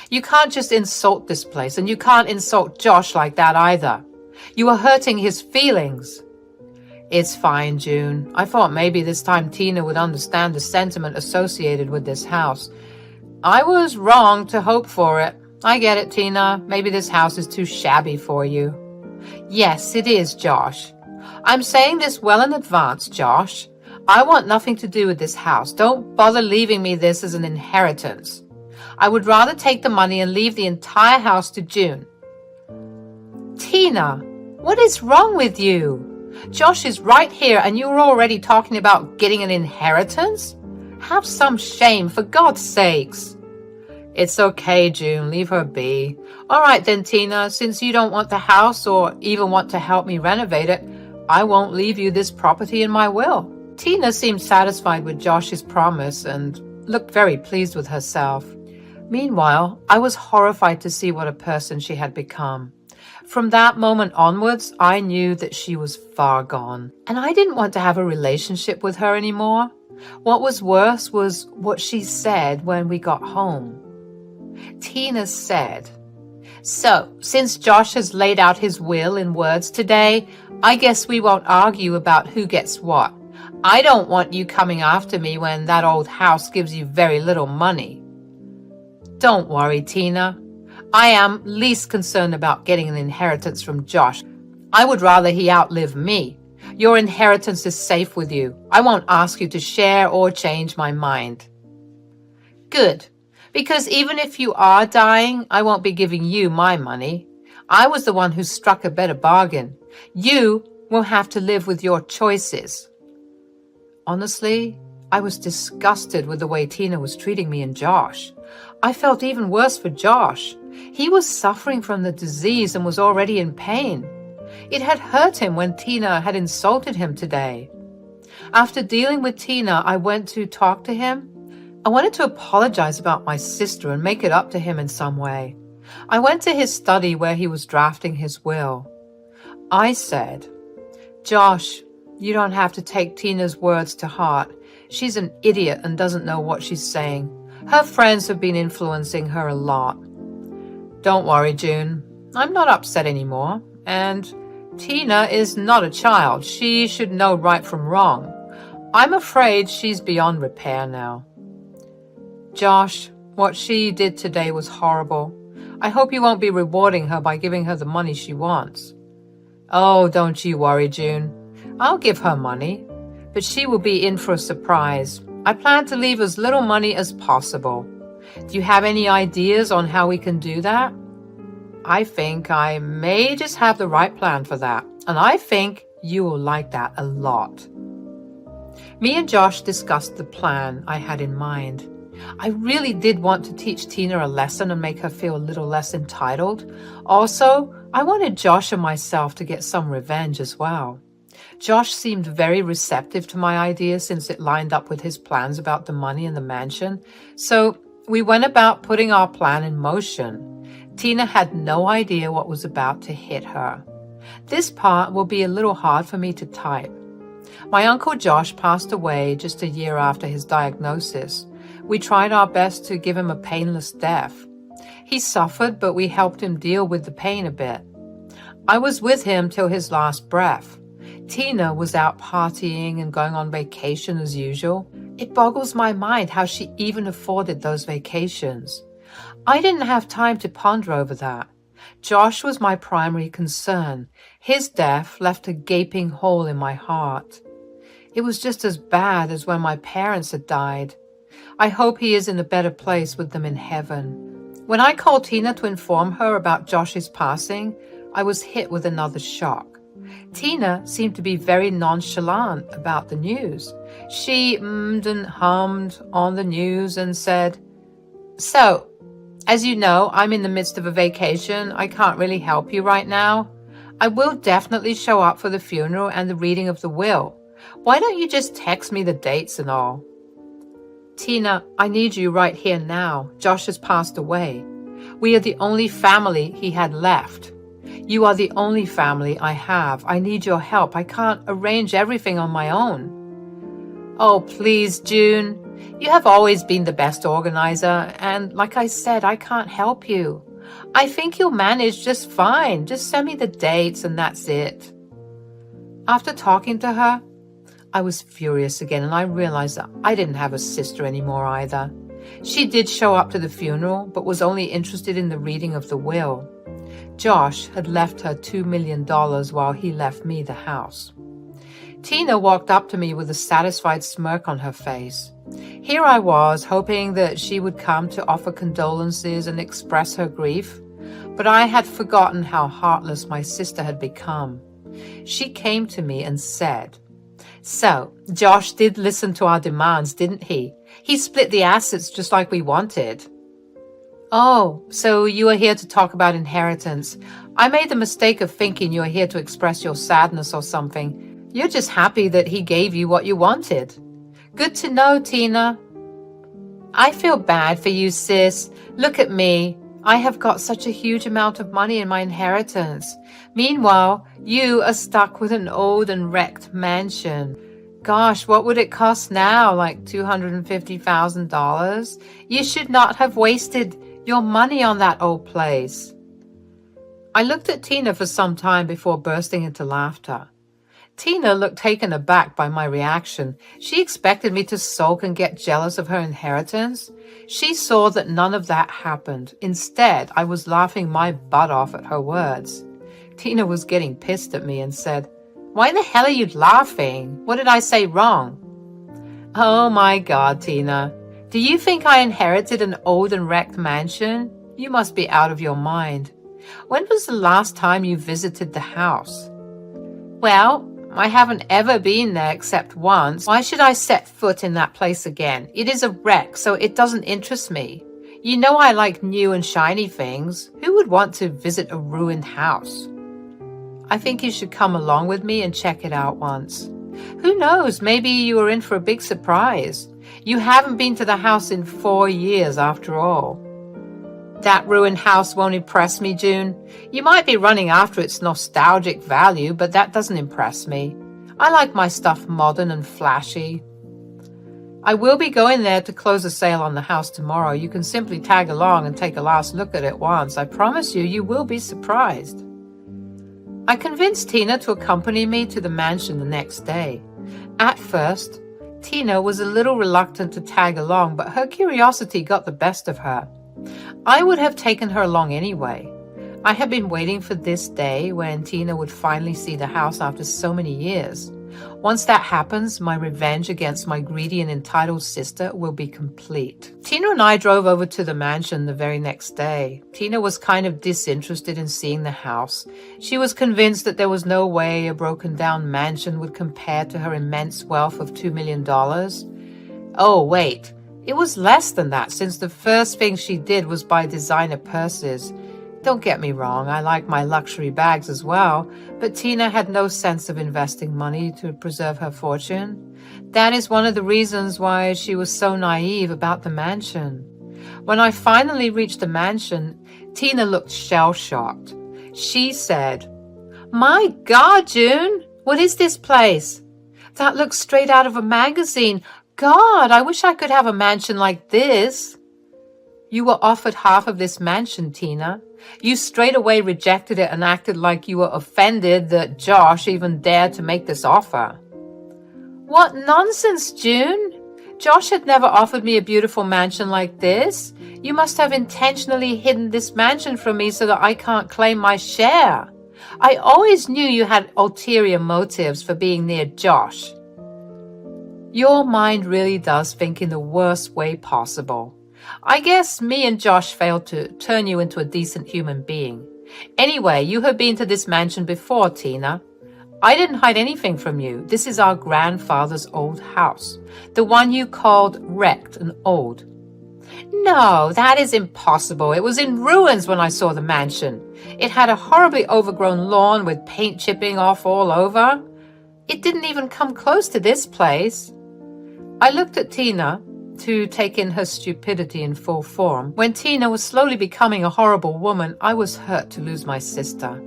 You can't just insult this place, and you can't insult Josh like that either. You are hurting his feelings. It's fine, June. I thought maybe this time Tina would understand the sentiment associated with this house. I was wrong to hope for it. I get it, Tina. Maybe this house is too shabby for you. Yes, it is, Josh. I'm saying this well in advance, Josh. I want nothing to do with this house. Don't bother leaving me this as an inheritance. I would rather take the money and leave the entire house to June. Tina, what is wrong with you? Josh is right here and you're already talking about getting an inheritance? Have some shame, for God's sakes. It's okay, June. Leave her be. All right then, Tina, since you don't want the house or even want to help me renovate it, I won't leave you this property in my will. Tina seemed satisfied with Josh's promise and looked very pleased with herself. Meanwhile, I was horrified to see what a person she had become. From that moment onwards, I knew that she was far gone, and I didn't want to have a relationship with her anymore. What was worse was what she said when we got home. Tina said, "So, since Josh has laid out his will in words today, I guess we won't argue about who gets what. I don't want you coming after me when that old house gives you very little money." Don't worry, Tina. I am least concerned about getting an inheritance from Josh. I would rather he outlive me. Your inheritance is safe with you. I won't ask you to share or change my mind. Good, because even if you are dying, I won't be giving you my money. I was the one who struck a better bargain. You will have to live with your choices. Honestly, I was disgusted with the way Tina was treating me and Josh. I felt even worse for Josh. He was suffering from the disease and was already in pain. It had hurt him when Tina had insulted him today. After dealing with Tina, I went to talk to him. I wanted to apologize about my sister and make it up to him in some way. I went to his study where he was drafting his will. I said, "Josh, you don't have to take Tina's words to heart. She's an idiot and doesn't know what she's saying. Her friends have been influencing her a lot. Don't worry, June. I'm not upset anymore. And Tina is not a child. She should know right from wrong. I'm afraid she's beyond repair now. Josh, what she did today was horrible. I hope you won't be rewarding her by giving her the money she wants." "Oh, don't you worry, June. I'll give her money, but she will be in for a surprise. I plan to leave as little money as possible. Do you have any ideas on how we can do that?" "I think I may just have the right plan for that, and I think you will like that a lot." Me and Josh discussed the plan I had in mind. I really did want to teach Tina a lesson and make her feel a little less entitled. Also, I wanted Josh and myself to get some revenge as well. Josh seemed very receptive to my idea since it lined up with his plans about the money and the mansion. So we went about putting our plan in motion. Tina had no idea what was about to hit her. This part will be a little hard for me to type. My Uncle Josh passed away just a year after his diagnosis. We tried our best to give him a painless death. He suffered, but we helped him deal with the pain a bit. I was with him till his last breath. Tina was out partying and going on vacation as usual. It boggles my mind how she even afforded those vacations. I didn't have time to ponder over that. Josh was my primary concern. His death left a gaping hole in my heart. It was just as bad as when my parents had died. I hope he is in a better place with them in heaven. When I called Tina to inform her about Josh's passing, I was hit with another shock. Tina seemed to be very nonchalant about the news. She ummed and hummed on the news and said, "So, as you know, I'm in the midst of a vacation. I can't really help you right now. I will definitely show up for the funeral and the reading of the will. Why don't you just text me the dates and all?" "Tina, I need you right here now. Josh has passed away. We are the only family he had left. You are the only family I have. I need your help. I can't arrange everything on my own." "Oh, please, June. You have always been the best organizer, and like I said, I can't help you. I think you'll manage just fine. Just send me the dates and that's it." After talking to her, I was furious again, and I realized that I didn't have a sister anymore either. She did show up to the funeral, but was only interested in the reading of the will. Josh had left her $2 million while he left me the house. Tina walked up to me with a satisfied smirk on her face. Here I was, hoping that she would come to offer condolences and express her grief, but I had forgotten how heartless my sister had become. She came to me and said, "So, Josh did listen to our demands, didn't he? He split the assets just like we wanted." "Oh, so you are here to talk about inheritance. I made the mistake of thinking you are here to express your sadness or something. You're just happy that he gave you what you wanted. Good to know, Tina." "I feel bad for you, sis. Look at me. I have got such a huge amount of money in my inheritance. Meanwhile, you are stuck with an old and wrecked mansion. Gosh, what would it cost now? Like $250,000? You should not have wasted your money on that old place." I looked at Tina for some time before bursting into laughter. Tina looked taken aback by my reaction. She expected me to sulk and get jealous of her inheritance. She saw that none of that happened. Instead, I was laughing my butt off at her words. Tina was getting pissed at me and said, "Why the hell are you laughing? What did I say wrong?" "Oh my God, Tina. Do you think I inherited an old and wrecked mansion? You must be out of your mind. When was the last time you visited the house?" "Well, I haven't ever been there except once. Why should I set foot in that place again? It is a wreck, so it doesn't interest me. You know I like new and shiny things. Who would want to visit a ruined house?" "I think you should come along with me and check it out once. Who knows, maybe you are in for a big surprise. You haven't been to the house in 4 years after all." "That ruined house won't impress me, June. You might be running after its nostalgic value, but that doesn't impress me. I like my stuff modern and flashy." "I will be going there to close a sale on the house tomorrow. You can simply tag along and take a last look at it once. I promise you, you will be surprised." I convinced Tina to accompany me to the mansion the next day. At first, Tina was a little reluctant to tag along, but her curiosity got the best of her. I would have taken her along anyway. I had been waiting for this day when Tina would finally see the house after so many years. Once that happens, my revenge against my greedy and entitled sister will be complete. Tina and I drove over to the mansion the very next day. Tina was kind of disinterested in seeing the house. She was convinced that there was no way a broken-down mansion would compare to her immense wealth of $2 million. Oh, wait. It was less than that, since the first thing she did was buy designer purses. Don't get me wrong, I like my luxury bags as well, but Tina had no sense of investing money to preserve her fortune. That is one of the reasons why she was so naive about the mansion. When I finally reached the mansion, Tina looked shell-shocked. She said, "My God, June, what is this place? That looks straight out of a magazine. God, I wish I could have a mansion like this." "You were offered half of this mansion, Tina. You straight away rejected it and acted like you were offended that Josh even dared to make this offer." "What nonsense, June! Josh had never offered me a beautiful mansion like this. You must have intentionally hidden this mansion from me so that I can't claim my share. I always knew you had ulterior motives for being near Josh." Your mind really does think in the worst way possible. I guess me and Josh failed to turn you into a decent human being. Anyway, you have been to this mansion before, Tina. I didn't hide anything from you. This is our grandfather's old house, the one you called wrecked and old. No, that is impossible. It was in ruins when I saw the mansion. It had a horribly overgrown lawn with paint chipping off all over. It didn't even come close to this place. I looked at Tina to take in her stupidity in full form. When Tina was slowly becoming a horrible woman, I was hurt to lose my sister.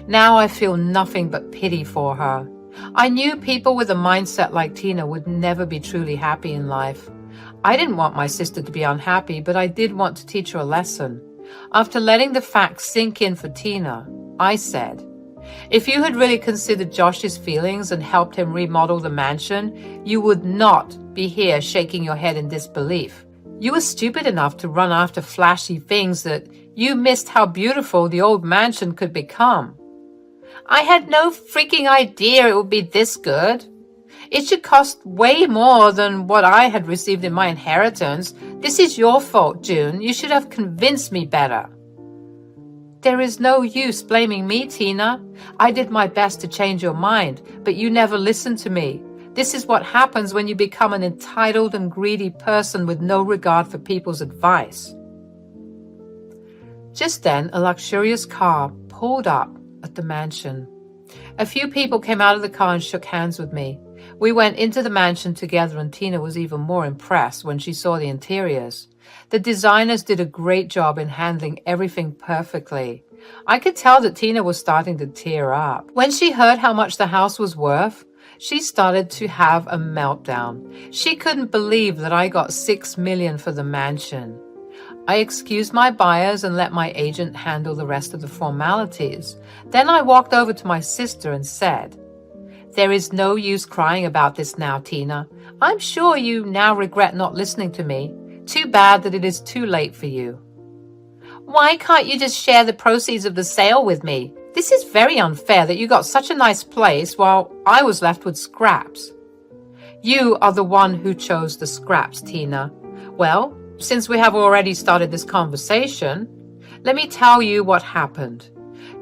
Now I feel nothing but pity for her. I knew people with a mindset like Tina would never be truly happy in life. I didn't want my sister to be unhappy, but I did want to teach her a lesson. After letting the facts sink in for Tina, I said, "If you had really considered Josh's feelings and helped him remodel the mansion, you would not be here shaking your head in disbelief. You were stupid enough to run after flashy things that you missed how beautiful the old mansion could become." "I had no freaking idea it would be this good. It should cost way more than what I had received in my inheritance. This is your fault, June. You should have convinced me better." "There is no use blaming me, Tina. I did my best to change your mind, but you never listened to me. This is what happens when you become an entitled and greedy person with no regard for people's advice." Just then, a luxurious car pulled up at the mansion. A few people came out of the car and shook hands with me. We went into the mansion together, and Tina was even more impressed when she saw the interiors. The designers did a great job in handling everything perfectly. I could tell that Tina was starting to tear up. When she heard how much the house was worth, she started to have a meltdown. She couldn't believe that I got $6 million for the mansion. I excused my buyers and let my agent handle the rest of the formalities. Then I walked over to my sister and said, "There is no use crying about this now, Tina. I'm sure you now regret not listening to me. Too bad that it is too late for you." "Why can't you just share the proceeds of the sale with me? This is very unfair that you got such a nice place while I was left with scraps." "You are the one who chose the scraps, Tina. Well, since we have already started this conversation, let me tell you what happened.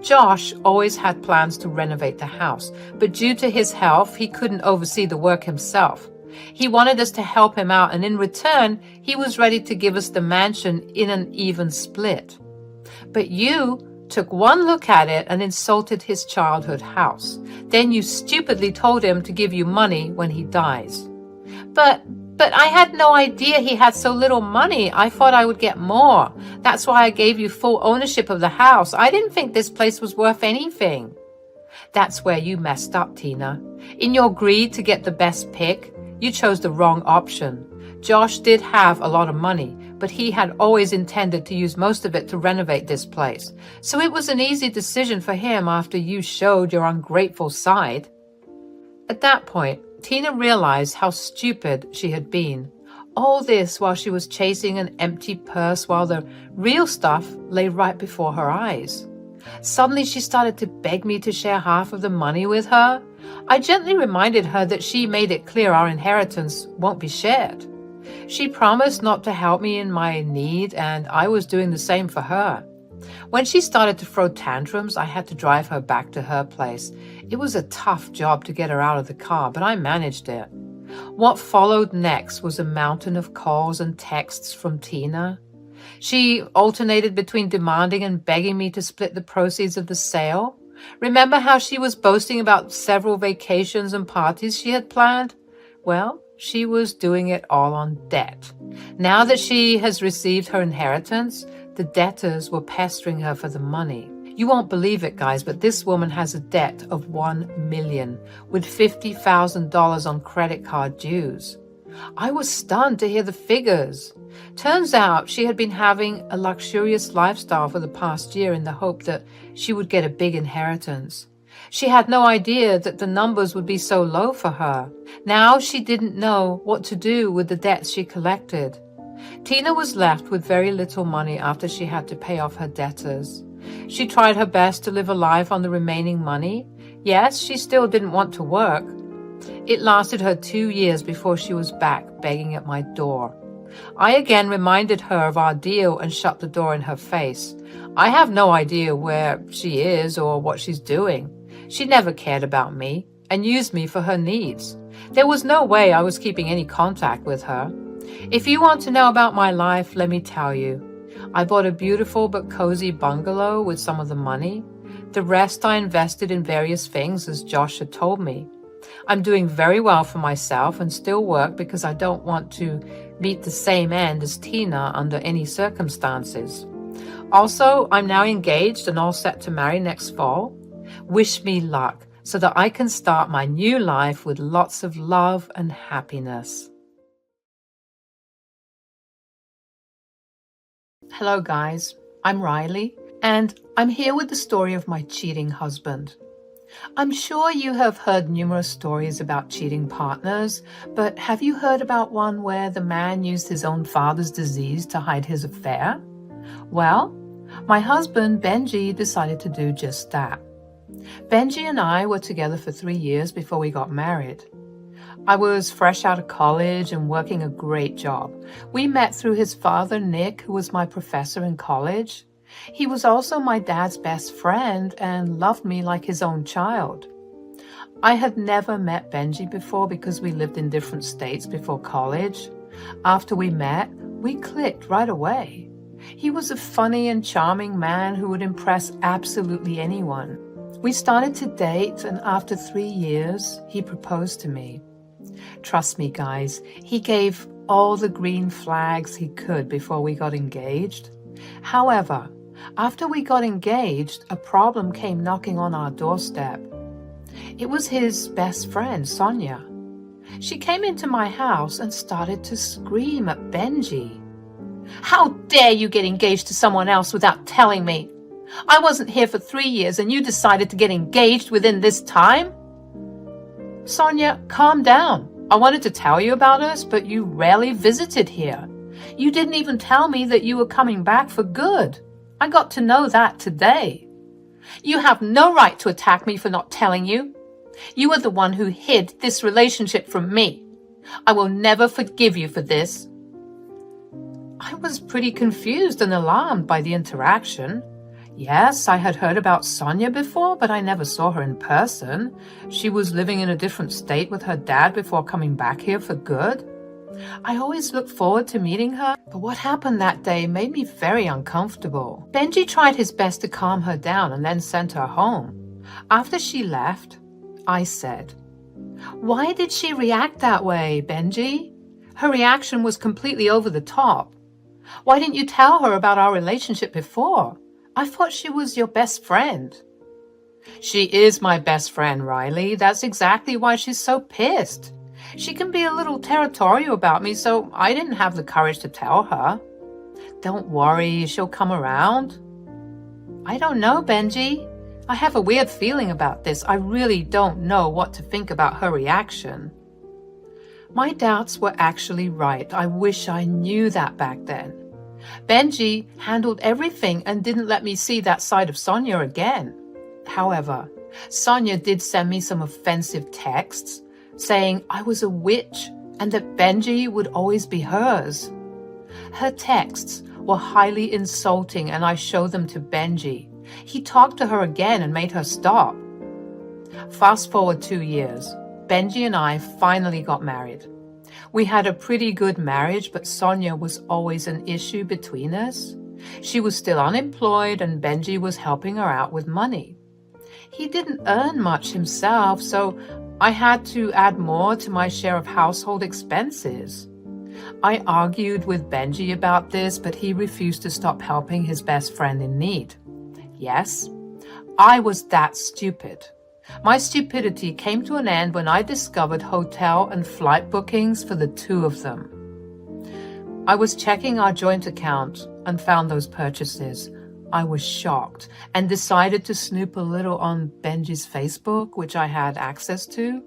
Josh always had plans to renovate the house, but due to his health, he couldn't oversee the work himself. He wanted us to help him out, and in return, he was ready to give us the mansion in an even split. But you took one look at it and insulted his childhood house. Then you stupidly told him to give you money when he dies." But I had no idea he had so little money. I thought I would get more. That's why I gave you full ownership of the house. I didn't think this place was worth anything." That's where you messed up, Tina. In your greed to get the best pick, you chose the wrong option. Josh did have a lot of money, but he had always intended to use most of it to renovate this place. So it was an easy decision for him after you showed your ungrateful side. At that point, Tina realized how stupid she had been. All this while she was chasing an empty purse while the real stuff lay right before her eyes. Suddenly she started to beg me to share half of the money with her. I gently reminded her that she made it clear our inheritance won't be shared. She promised not to help me in my need, and I was doing the same for her. When she started to throw tantrums, I had to drive her back to her place. It was a tough job to get her out of the car, but I managed it. What followed next was a mountain of calls and texts from Tina. She alternated between demanding and begging me to split the proceeds of the sale. Remember how she was boasting about several vacations and parties she had planned? Well, she was doing it all on debt. Now that she has received her inheritance, the debtors were pestering her for the money. You won't believe it, guys, but this woman has a debt of $1 million with $50,000 on credit card dues. I was stunned to hear the figures. Turns out she had been having a luxurious lifestyle for the past year in the hope that she would get a big inheritance. She had no idea that the numbers would be so low for her. Now she didn't know what to do with the debts she collected. Tina was left with very little money after she had to pay off her debtors. She tried her best to live a life on the remaining money. Yes, she still didn't want to work. It lasted her 2 years before she was back begging at my door. I again reminded her of our deal and shut the door in her face. I have no idea where she is or what she's doing. She never cared about me and used me for her needs. There was no way I was keeping any contact with her. If you want to know about my life, let me tell you. I bought a beautiful but cozy bungalow with some of the money. The rest I invested in various things, as Josh had told me. I'm doing very well for myself and still work because I don't want to meet the same end as Tina under any circumstances. Also, I'm now engaged and all set to marry next fall. Wish me luck so that I can start my new life with lots of love and happiness. Hello guys, I'm Riley, and I'm here with the story of my cheating husband. I'm sure you have heard numerous stories about cheating partners, but have you heard about one where the man used his own father's disease to hide his affair? Well, my husband Benji decided to do just that. Benji and I were together for 3 years before we got married. I was fresh out of college and working a great job. We met through his father, Nick, who was my professor in college. He was also my dad's best friend and loved me like his own child. I had never met Benji before because we lived in different states before college. After we met, we clicked right away. He was a funny and charming man who would impress absolutely anyone. We started to date, and after 3 years, he proposed to me. Trust me, guys, he gave all the green flags he could before we got engaged. However, after we got engaged, a problem came knocking on our doorstep. It was his best friend, Sonia. She came into my house and started to scream at Benji. "How dare you get engaged to someone else without telling me? I wasn't here for 3 years and you decided to get engaged within this time?" "Sonia, calm down. I wanted to tell you about us, but you rarely visited here. You didn't even tell me that you were coming back for good. I got to know that today. You have no right to attack me for not telling you. You are the one who hid this relationship from me. I will never forgive you for this." I was pretty confused and alarmed by the interaction. Yes, I had heard about Sonia before, but I never saw her in person. She was living in a different state with her dad before coming back here for good. I always looked forward to meeting her, but what happened that day made me very uncomfortable. Benji tried his best to calm her down and then sent her home. After she left, I said, "Why did she react that way, Benji? Her reaction was completely over the top. Why didn't you tell her about our relationship before? I thought she was your best friend." "She is my best friend, Riley. That's exactly why she's so pissed. She can be a little territorial about me, so I didn't have the courage to tell her. Don't worry, she'll come around." "I don't know, Benji. I have a weird feeling about this. I really don't know what to think about her reaction." My doubts were actually right. I wish I knew that back then. Benji handled everything and didn't let me see that side of Sonia again. However, Sonia did send me some offensive texts saying I was a witch and that Benji would always be hers. Her texts were highly insulting and I showed them to Benji. He talked to her again and made her stop. Fast forward 2 years. Benji and I finally got married. We had a pretty good marriage, but Sonia was always an issue between us. She was still unemployed and Benji was helping her out with money. He didn't earn much himself, so I had to add more to my share of household expenses. I argued with Benji about this, but he refused to stop helping his best friend in need. Yes, I was that stupid. My stupidity came to an end when I discovered hotel and flight bookings for the two of them. I was checking our joint account and found those purchases. I was shocked and decided to snoop a little on Benji's Facebook, which I had access to.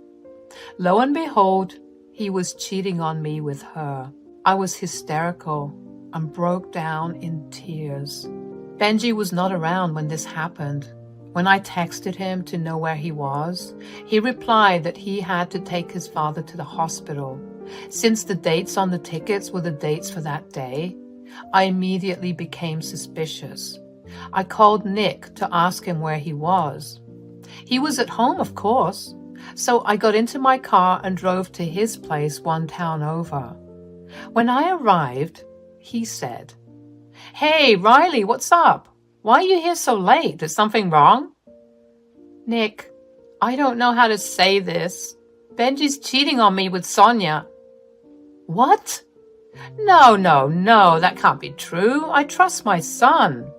Lo and behold, he was cheating on me with her. I was hysterical and broke down in tears. Benji was not around when this happened. When I texted him to know where he was, he replied that he had to take his father to the hospital. Since the dates on the tickets were the dates for that day, I immediately became suspicious. I called Nick to ask him where he was. He was at home, of course, so I got into my car and drove to his place one town over. When I arrived, he said, "Hey, Riley, what's up? Why are you here so late? Is something wrong?" "Nick, I don't know how to say this. Benji's cheating on me with Sonia." "What? No, that can't be true. I trust my son.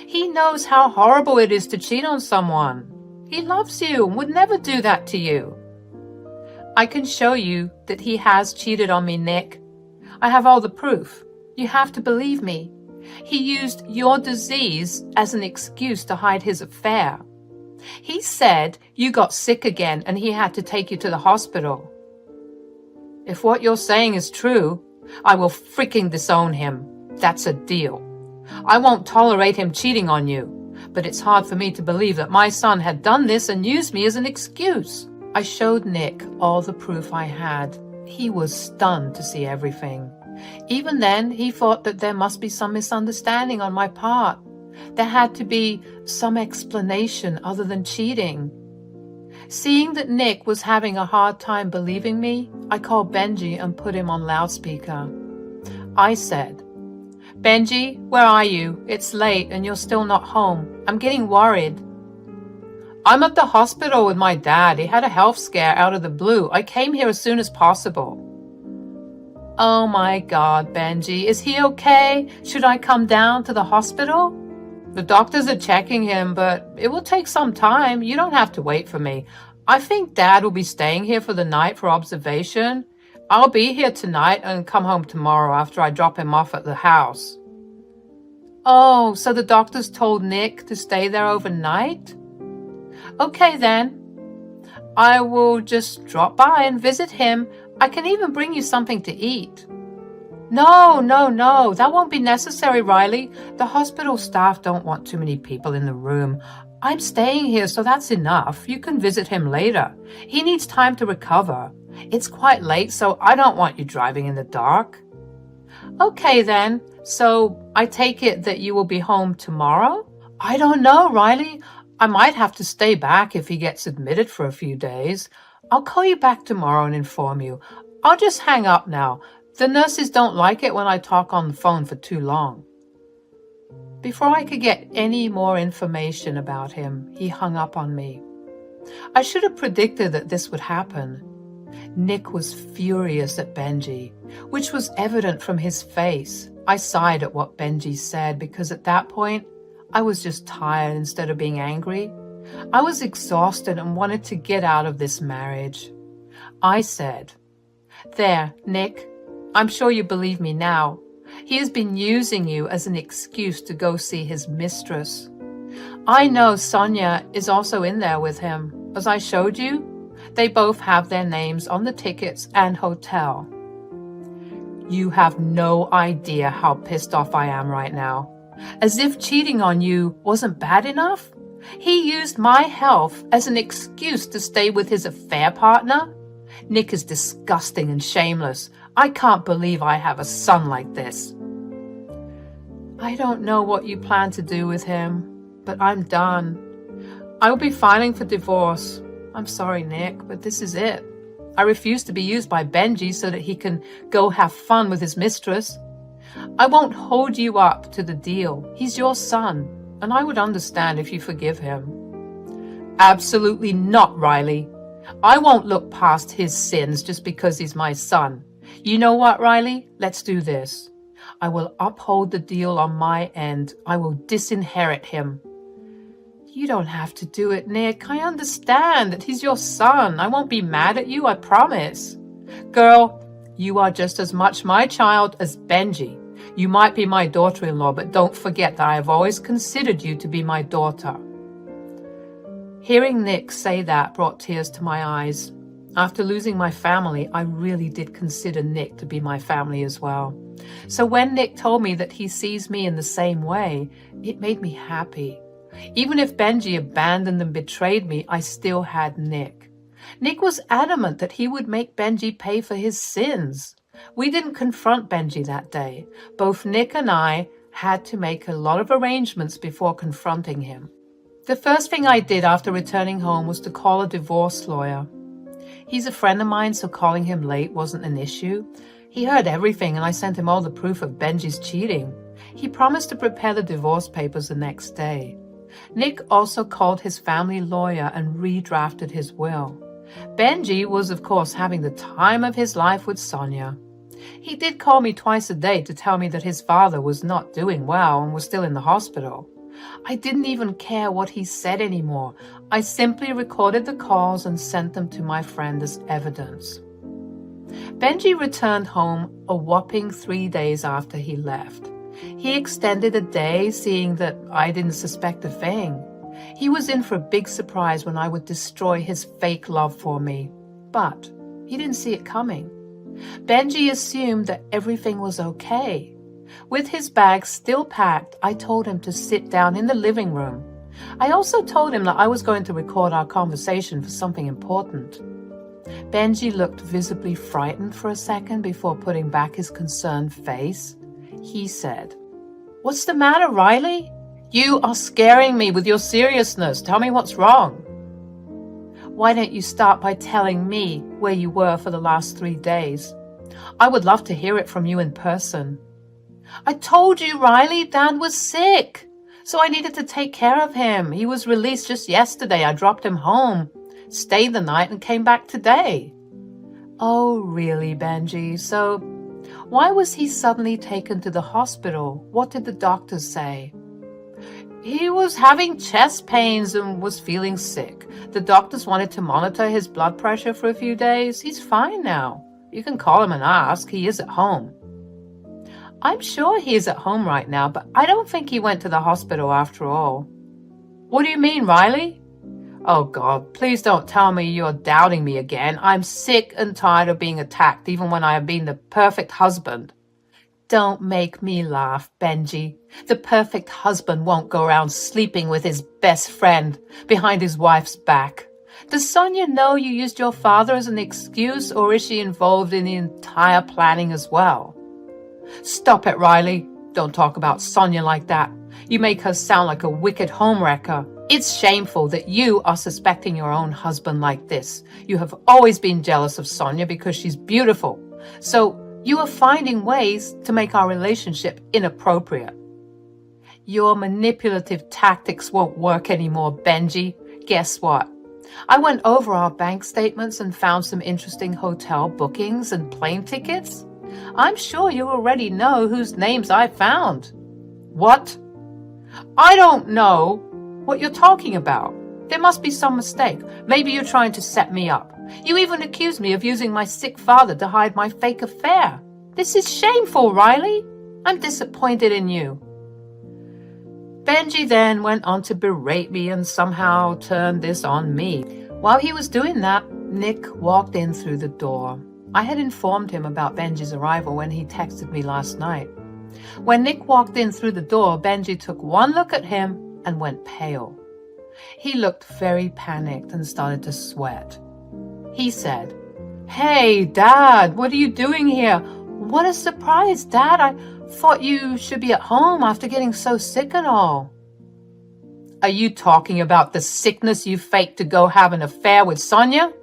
He knows how horrible it is to cheat on someone. He loves you and would never do that to you." "I can show you that he has cheated on me, Nick. I have all the proof. You have to believe me. He used your disease as an excuse to hide his affair. He said you got sick again and he had to take you to the hospital." "If what you're saying is true, I will freaking disown him. That's a deal. I won't tolerate him cheating on you, but it's hard for me to believe that my son had done this and used me as an excuse." I showed Nick all the proof I had. He was stunned to see everything. Even then, he thought that there must be some misunderstanding on my part. There had to be some explanation other than cheating. Seeing that Nick was having a hard time believing me, I called Benji and put him on loudspeaker. I said, "Benji, where are you? It's late and you're still not home. I'm getting worried." "I'm at the hospital with my dad. He had a health scare out of the blue. I came here as soon as possible." "Oh my God, Benji, is he okay? Should I come down to the hospital?" "The doctors are checking him, but it will take some time. You don't have to wait for me. I think Dad will be staying here for the night for observation. I'll be here tonight and come home tomorrow after I drop him off at the house." "Oh, so the doctors told Nick to stay there overnight? Okay then. I will just drop by and visit him. I can even bring you something to eat." No, that won't be necessary, Riley. The hospital staff don't want too many people in the room. I'm staying here, so that's enough. You can visit him later. He needs time to recover. It's quite late, so I don't want you driving in the dark." "Okay then, so I take it that you will be home tomorrow?" "I don't know, Riley. I might have to stay back if he gets admitted for a few days. I'll call you back tomorrow and inform you. I'll just hang up now. The nurses don't like it when I talk on the phone for too long." Before I could get any more information about him, he hung up on me. I should have predicted that this would happen. Nick was furious at Benji, which was evident from his face. I sighed at what Benji said because at that point, I was just tired instead of being angry. I was exhausted and wanted to get out of this marriage. I said, "There, Nick, I'm sure you believe me now. He has been using you as an excuse to go see his mistress. I know Sonia is also in there with him. As I showed you, They both have their names on the tickets and hotel. You have no idea how pissed off I am right now. As if cheating on you wasn't bad enough? He used my health as an excuse to stay with his affair partner? Nick is disgusting and shameless. I can't believe I have a son like this. I don't know what you plan to do with him, but I'm done. I will be filing for divorce. I'm sorry, Nick, but this is it. I refuse to be used by Benji so that he can go have fun with his mistress. I won't hold you up to the deal. He's your son, and I would understand if you forgive him. Absolutely not, Riley. I won't look past his sins just because he's my son. You know what, Riley? Let's do this. I will uphold the deal on my end. I will disinherit him. You don't have to do it, Nick. I understand that he's your son. I won't be mad at you, I promise. Girl, you are just as much my child as Benji. You might be my daughter-in-law, but don't forget that I have always considered you to be my daughter. Hearing Nick say that brought tears to my eyes. After losing my family, I really did consider Nick to be my family as well. So when Nick told me that he sees me in the same way, it made me happy. Even if Benji abandoned and betrayed me, I still had Nick. Nick was adamant that he would make Benji pay for his sins. We didn't confront Benji that day. Both Nick and I had to make a lot of arrangements before confronting him. The first thing I did after returning home was to call a divorce lawyer. He's a friend of mine, so calling him late wasn't an issue. He heard everything and I sent him all the proof of Benji's cheating. He promised to prepare the divorce papers the next day. Nick also called his family lawyer and redrafted his will. Benji was, of course, having the time of his life with Sonia. He did call me twice a day to tell me that his father was not doing well and was still in the hospital. I didn't even care what he said anymore. I simply recorded the calls and sent them to my friend as evidence. Benji returned home a whopping 3 days after he left. He extended a day, seeing that I didn't suspect a thing. He was in for a big surprise when I would destroy his fake love for me. But he didn't see it coming. Benji assumed that everything was okay. With his bag still packed, I told him to sit down in the living room. I also told him that I was going to record our conversation for something important. Benji looked visibly frightened for a second before putting back his concerned face. He said, "What's the matter, Riley? You are scaring me with your seriousness. Tell me what's wrong." "Why don't you start by telling me where you were for the last 3 days? I would love to hear it from you in person." "I told you, Riley, Dad was sick, so I needed to take care of him. He was released just yesterday. I dropped him home, stayed the night, and came back today." "Oh, really, Benji? So why was he suddenly taken to the hospital? What did the doctors say?" "He was having chest pains and was feeling sick. The doctors wanted to monitor his blood pressure for a few days. He's fine now. You can call him and ask. He is at home." "I'm sure he is at home right now, but I don't think he went to the hospital after all." "What do you mean, Riley?" "Oh, God, please don't tell me you're doubting me again. I'm sick and tired of being attacked, even when I have been the perfect husband." "Don't make me laugh, Benji. The perfect husband won't go around sleeping with his best friend behind his wife's back. Does Sonia know you used your father as an excuse, or is she involved in the entire planning as well?" "Stop it, Riley. Don't talk about Sonia like that. You make her sound like a wicked homewrecker. It's shameful that you are suspecting your own husband like this. You have always been jealous of Sonia because she's beautiful. So you are finding ways to make our relationship inappropriate." "Your manipulative tactics won't work anymore, Benji. Guess what? I went over our bank statements and found some interesting hotel bookings and plane tickets. I'm sure you already know whose names I found." "What?" "I don't know what you're talking about. There must be some mistake. Maybe you're trying to set me up. You even accused me of using my sick father to hide my fake affair. This is shameful, Riley. I'm disappointed in you." Benji then went on to berate me and somehow turned this on me. While he was doing that, Nick walked in through the door. I had informed him about Benji's arrival when he texted me last night. When Nick walked in through the door, Benji took one look at him and went pale. He looked very panicked and started to sweat. He said, "Hey, Dad, what are you doing here? What a surprise, Dad. I thought you should be at home after getting so sick and all." "Are you talking about the sickness you faked to go have an affair with Sonia?"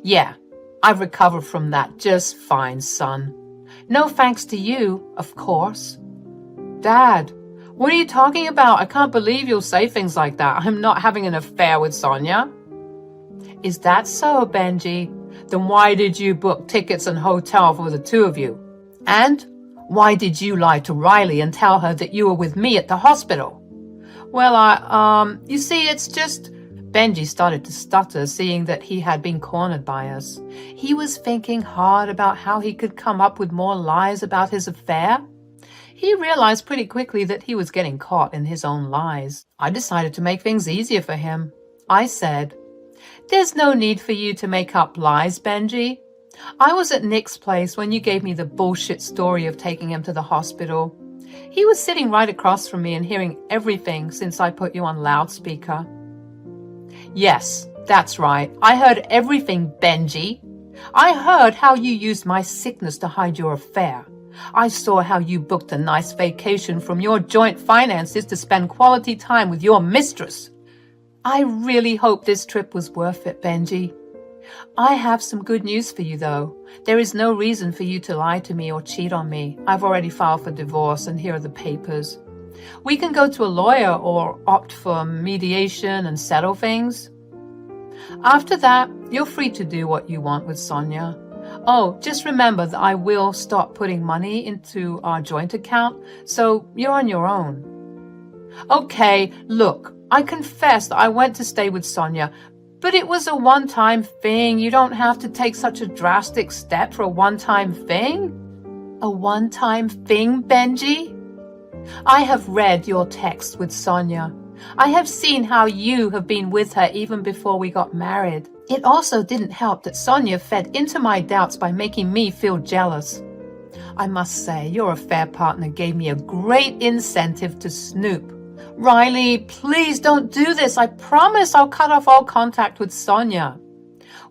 "Yeah, I've recovered from that just fine, son. No thanks to you, of course." "Dad, what are you talking about? I can't believe you'll say things like that. I'm not having an affair with Sonia." "Is that so, Benji? Then why did you book tickets and hotel for the two of you? And why did you lie to Riley and tell her that you were with me at the hospital?" "Well, you see, it's just..." Benji started to stutter, seeing that he had been cornered by us. He was thinking hard about how he could come up with more lies about his affair. He realized pretty quickly that he was getting caught in his own lies. I decided to make things easier for him. I said, "There's no need for you to make up lies, Benji. I was at Nick's place when you gave me the bullshit story of taking him to the hospital. He was sitting right across from me and hearing everything since I put you on loudspeaker." "Yes, that's right. I heard everything, Benji. I heard how you used my sickness to hide your affair. I saw how you booked a nice vacation from your joint finances to spend quality time with your mistress. I really hope this trip was worth it, Benji. I have some good news for you, though. There is no reason for you to lie to me or cheat on me. I've already filed for divorce, and here are the papers. We can go to a lawyer or opt for mediation and settle things. After that, you're free to do what you want with Sonia. Oh, just remember that I will stop putting money into our joint account, so you're on your own." "Okay, look, I confess that I went to stay with Sonia, but it was a one-time thing. You don't have to take such a drastic step for a one-time thing." "A one-time thing, Benji? I have read your text with Sonia. I have seen how you have been with her even before we got married. It also didn't help that Sonia fed into my doubts by making me feel jealous. I must say, your affair partner gave me a great incentive to snoop. Riley, please don't do this. I promise I'll cut off all contact with Sonia.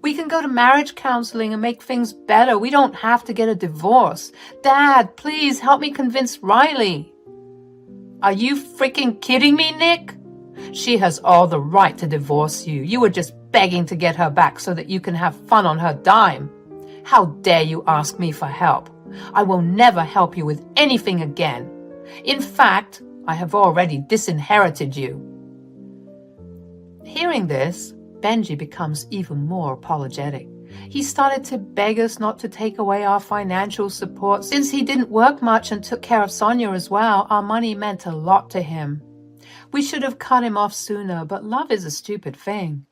We can go to marriage counseling and make things better. We don't have to get a divorce. Dad, please help me convince Riley." "Are you freaking kidding me, Nick? She has all the right to divorce you. You were just begging to get her back so that you can have fun on her dime. How dare you ask me for help? I will never help you with anything again. In fact, I have already disinherited you." Hearing this, Benji becomes even more apologetic. He started to beg us not to take away our financial support. Since he didn't work much and took care of Sonia as well, our money meant a lot to him. We should have cut him off sooner, but love is a stupid thing.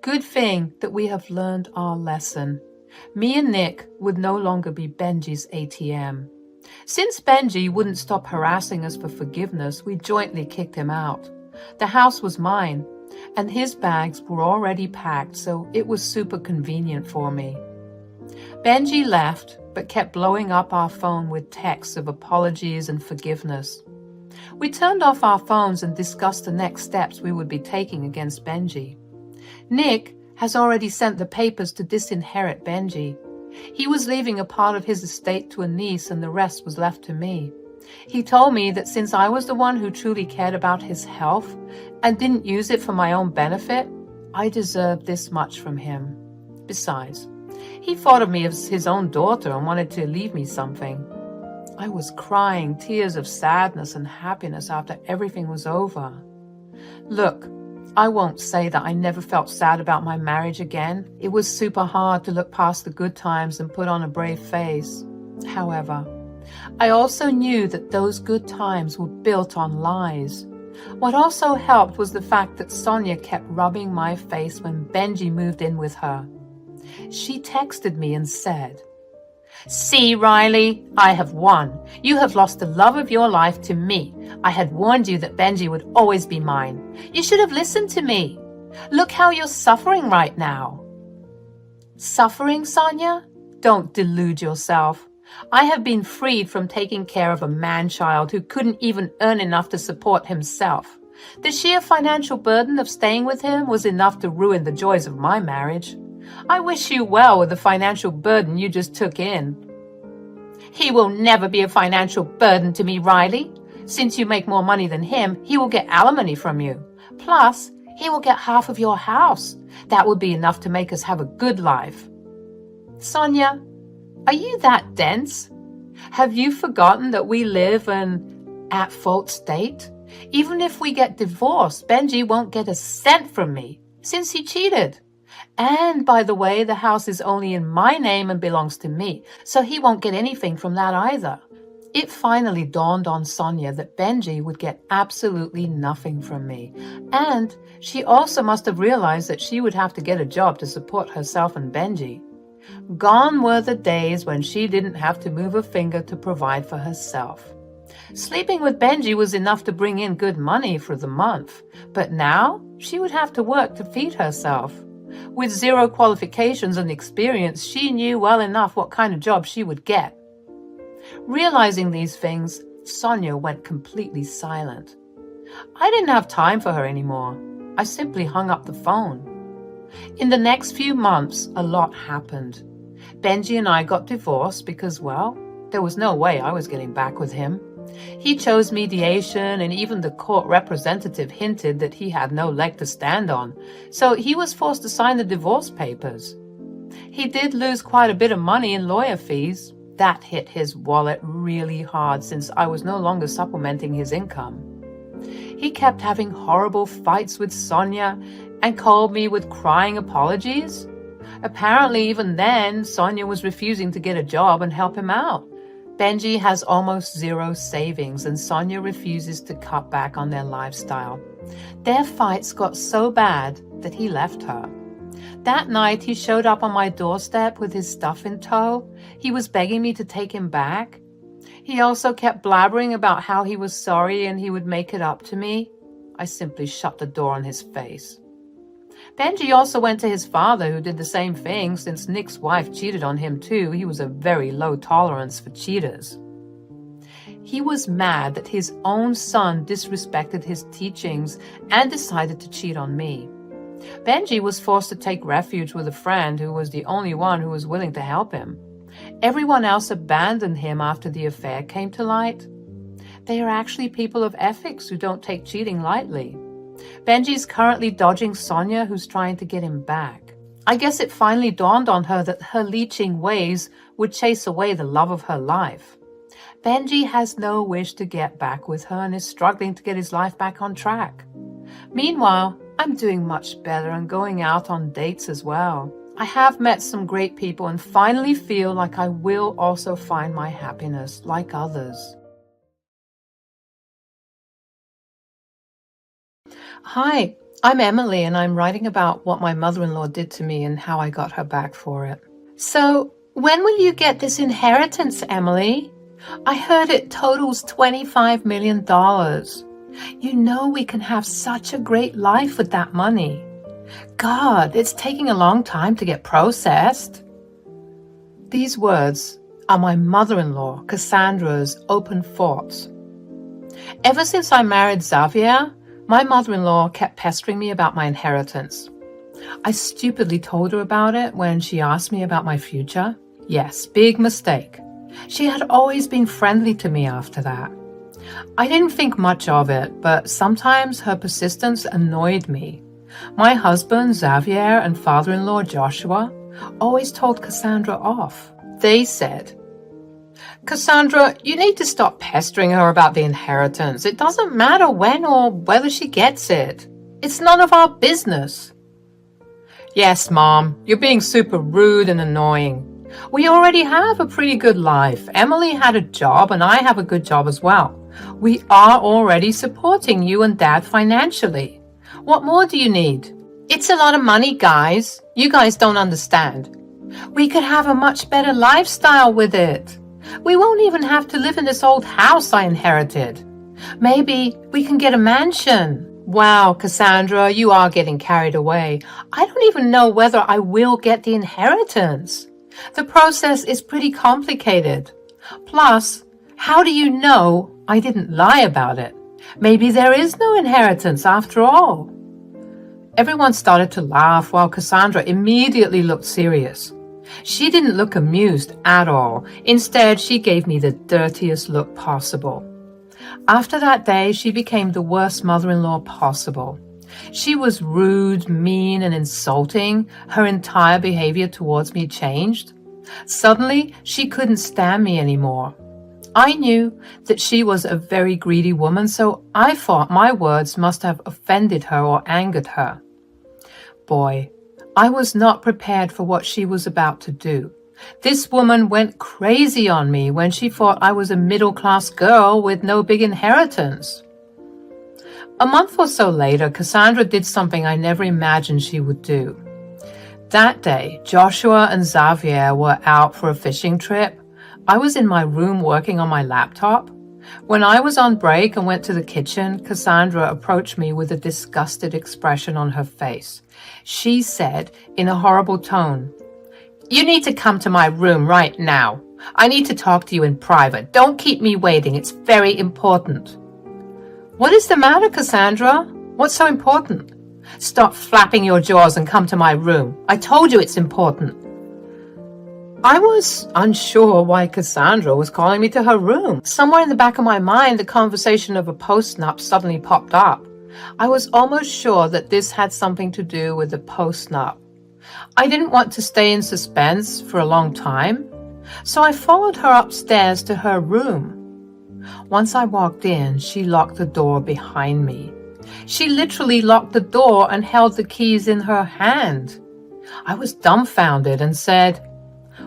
Good thing that we have learned our lesson. Me and Nick would no longer be Benji's ATM. Since Benji wouldn't stop harassing us for forgiveness, we jointly kicked him out. The house was mine, and his bags were already packed, so it was super convenient for me. Benji left, but kept blowing up our phone with texts of apologies and forgiveness. We turned off our phones and discussed the next steps we would be taking against Benji. Nick has already sent the papers to disinherit Benji. He was leaving a part of his estate to a niece and the rest was left to me. He told me that since I was the one who truly cared about his health and didn't use it for my own benefit, I deserved this much from him. Besides, he thought of me as his own daughter and wanted to leave me something. I was crying tears of sadness and happiness after everything was over. Look, I won't say that I never felt sad about my marriage again. It was super hard to look past the good times and put on a brave face. However, I also knew that those good times were built on lies. What also helped was the fact that Sonia kept rubbing my face when Benji moved in with her. She texted me and said, "See, Riley, I have won. You have lost the love of your life to me. I had warned you that Benji would always be mine. You should have listened to me. Look how you're suffering right now." Suffering, Sonia? Don't delude yourself. I have been freed from taking care of a man-child who couldn't even earn enough to support himself. The sheer financial burden of staying with him was enough to ruin the joys of my marriage. I wish you well with the financial burden you just took in. He will never be a financial burden to me, Riley. Since you make more money than him, he will get alimony from you. Plus, he will get half of your house. That would be enough to make us have a good life. Sonia, are you that dense? Have you forgotten that we live in at-fault state? Even if we get divorced, Benji won't get a cent from me, since he cheated. And, by the way, the house is only in my name and belongs to me, so he won't get anything from that either. It finally dawned on Sonia that Benji would get absolutely nothing from me. And she also must have realized that she would have to get a job to support herself and Benji. Gone were the days when she didn't have to move a finger to provide for herself. Sleeping with Benji was enough to bring in good money for the month, but now she would have to work to feed herself. With 0 qualifications and experience, she knew well enough what kind of job she would get. Realizing these things, Sonia went completely silent. I didn't have time for her anymore. I simply hung up the phone. In the next few months, a lot happened. Benji and I got divorced because, well, there was no way I was getting back with him. He chose mediation, and even the court representative hinted that he had no leg to stand on, so he was forced to sign the divorce papers. He did lose quite a bit of money in lawyer fees. That hit his wallet really hard since I was no longer supplementing his income. He kept having horrible fights with Sonia and called me with crying apologies. Apparently, even then, Sonia was refusing to get a job and help him out. Benji has almost 0 savings, and Sonia refuses to cut back on their lifestyle. Their fights got so bad that he left her. That night, he showed up on my doorstep with his stuff in tow. He was begging me to take him back. He also kept blabbering about how he was sorry and he would make it up to me. I simply shut the door on his face. Benji also went to his father, who did the same thing. Since Nick's wife cheated on him too, he was a very low tolerance for cheaters. He was mad that his own son disrespected his teachings and decided to cheat on me. Benji was forced to take refuge with a friend who was the only one who was willing to help him. Everyone else abandoned him after the affair came to light. They are actually people of ethics who don't take cheating lightly. Benji's currently dodging Sonia, who's trying to get him back. I guess it finally dawned on her that her leeching ways would chase away the love of her life. Benji has no wish to get back with her and is struggling to get his life back on track. Meanwhile, I'm doing much better and going out on dates as well. I have met some great people and finally feel like I will also find my happiness like others. Hi, I'm Emily, and I'm writing about what my mother-in-law did to me and how I got her back for it. So, when will you get this inheritance, Emily? I heard it totals $25 million. You know we can have such a great life with that money. God, it's taking a long time to get processed. These words are my mother-in-law, Cassandra's open thoughts. Ever since I married Xavier, my mother-in-law kept pestering me about my inheritance. I stupidly told her about it when she asked me about my future. Yes, big mistake. She had always been friendly to me after that. I didn't think much of it, but sometimes her persistence annoyed me. My husband, Xavier, and father-in-law, Joshua, always told Cassandra off. They said, "Cassandra, you need to stop pestering her about the inheritance. It doesn't matter when or whether she gets it. It's none of our business." Yes, Mom, you're being super rude and annoying. We already have a pretty good life. Emily had a job and I have a good job as well. We are already supporting you and Dad financially. What more do you need? It's a lot of money, guys. You guys don't understand. We could have a much better lifestyle with it. We won't even have to live in this old house I inherited. Maybe we can get a mansion. Wow, Cassandra, you are getting carried away. I don't even know whether I will get the inheritance. The process is pretty complicated. Plus, how do you know I didn't lie about it? Maybe there is no inheritance after all. Everyone started to laugh while Cassandra immediately looked serious. She didn't look amused at all. Instead, she gave me the dirtiest look possible. After that day, she became the worst mother-in-law possible. She was rude, mean, and insulting. Her entire behavior towards me changed. Suddenly, she couldn't stand me anymore. I knew that she was a very greedy woman, so I thought my words must have offended her or angered her. Boy, I was not prepared for what she was about to do. This woman went crazy on me when she thought I was a middle-class girl with no big inheritance. A month or so later, Cassandra did something I never imagined she would do. That day, Joshua and Xavier were out for a fishing trip. I was in my room working on my laptop. When I was on break and went to the kitchen, Cassandra approached me with a disgusted expression on her face. She said in a horrible tone, "You need to come to my room right now. I need to talk to you in private. Don't keep me waiting. It's very important." "What is the matter, Cassandra? What's so important?" "Stop flapping your jaws and come to my room. I told you it's important." I was unsure why Cassandra was calling me to her room. Somewhere in the back of my mind, the conversation of a post-nup suddenly popped up. I was almost sure that this had something to do with the post-nup. I didn't want to stay in suspense for a long time, so I followed her upstairs to her room. Once I walked in, she locked the door behind me. She literally locked the door and held the keys in her hand. I was dumbfounded and said,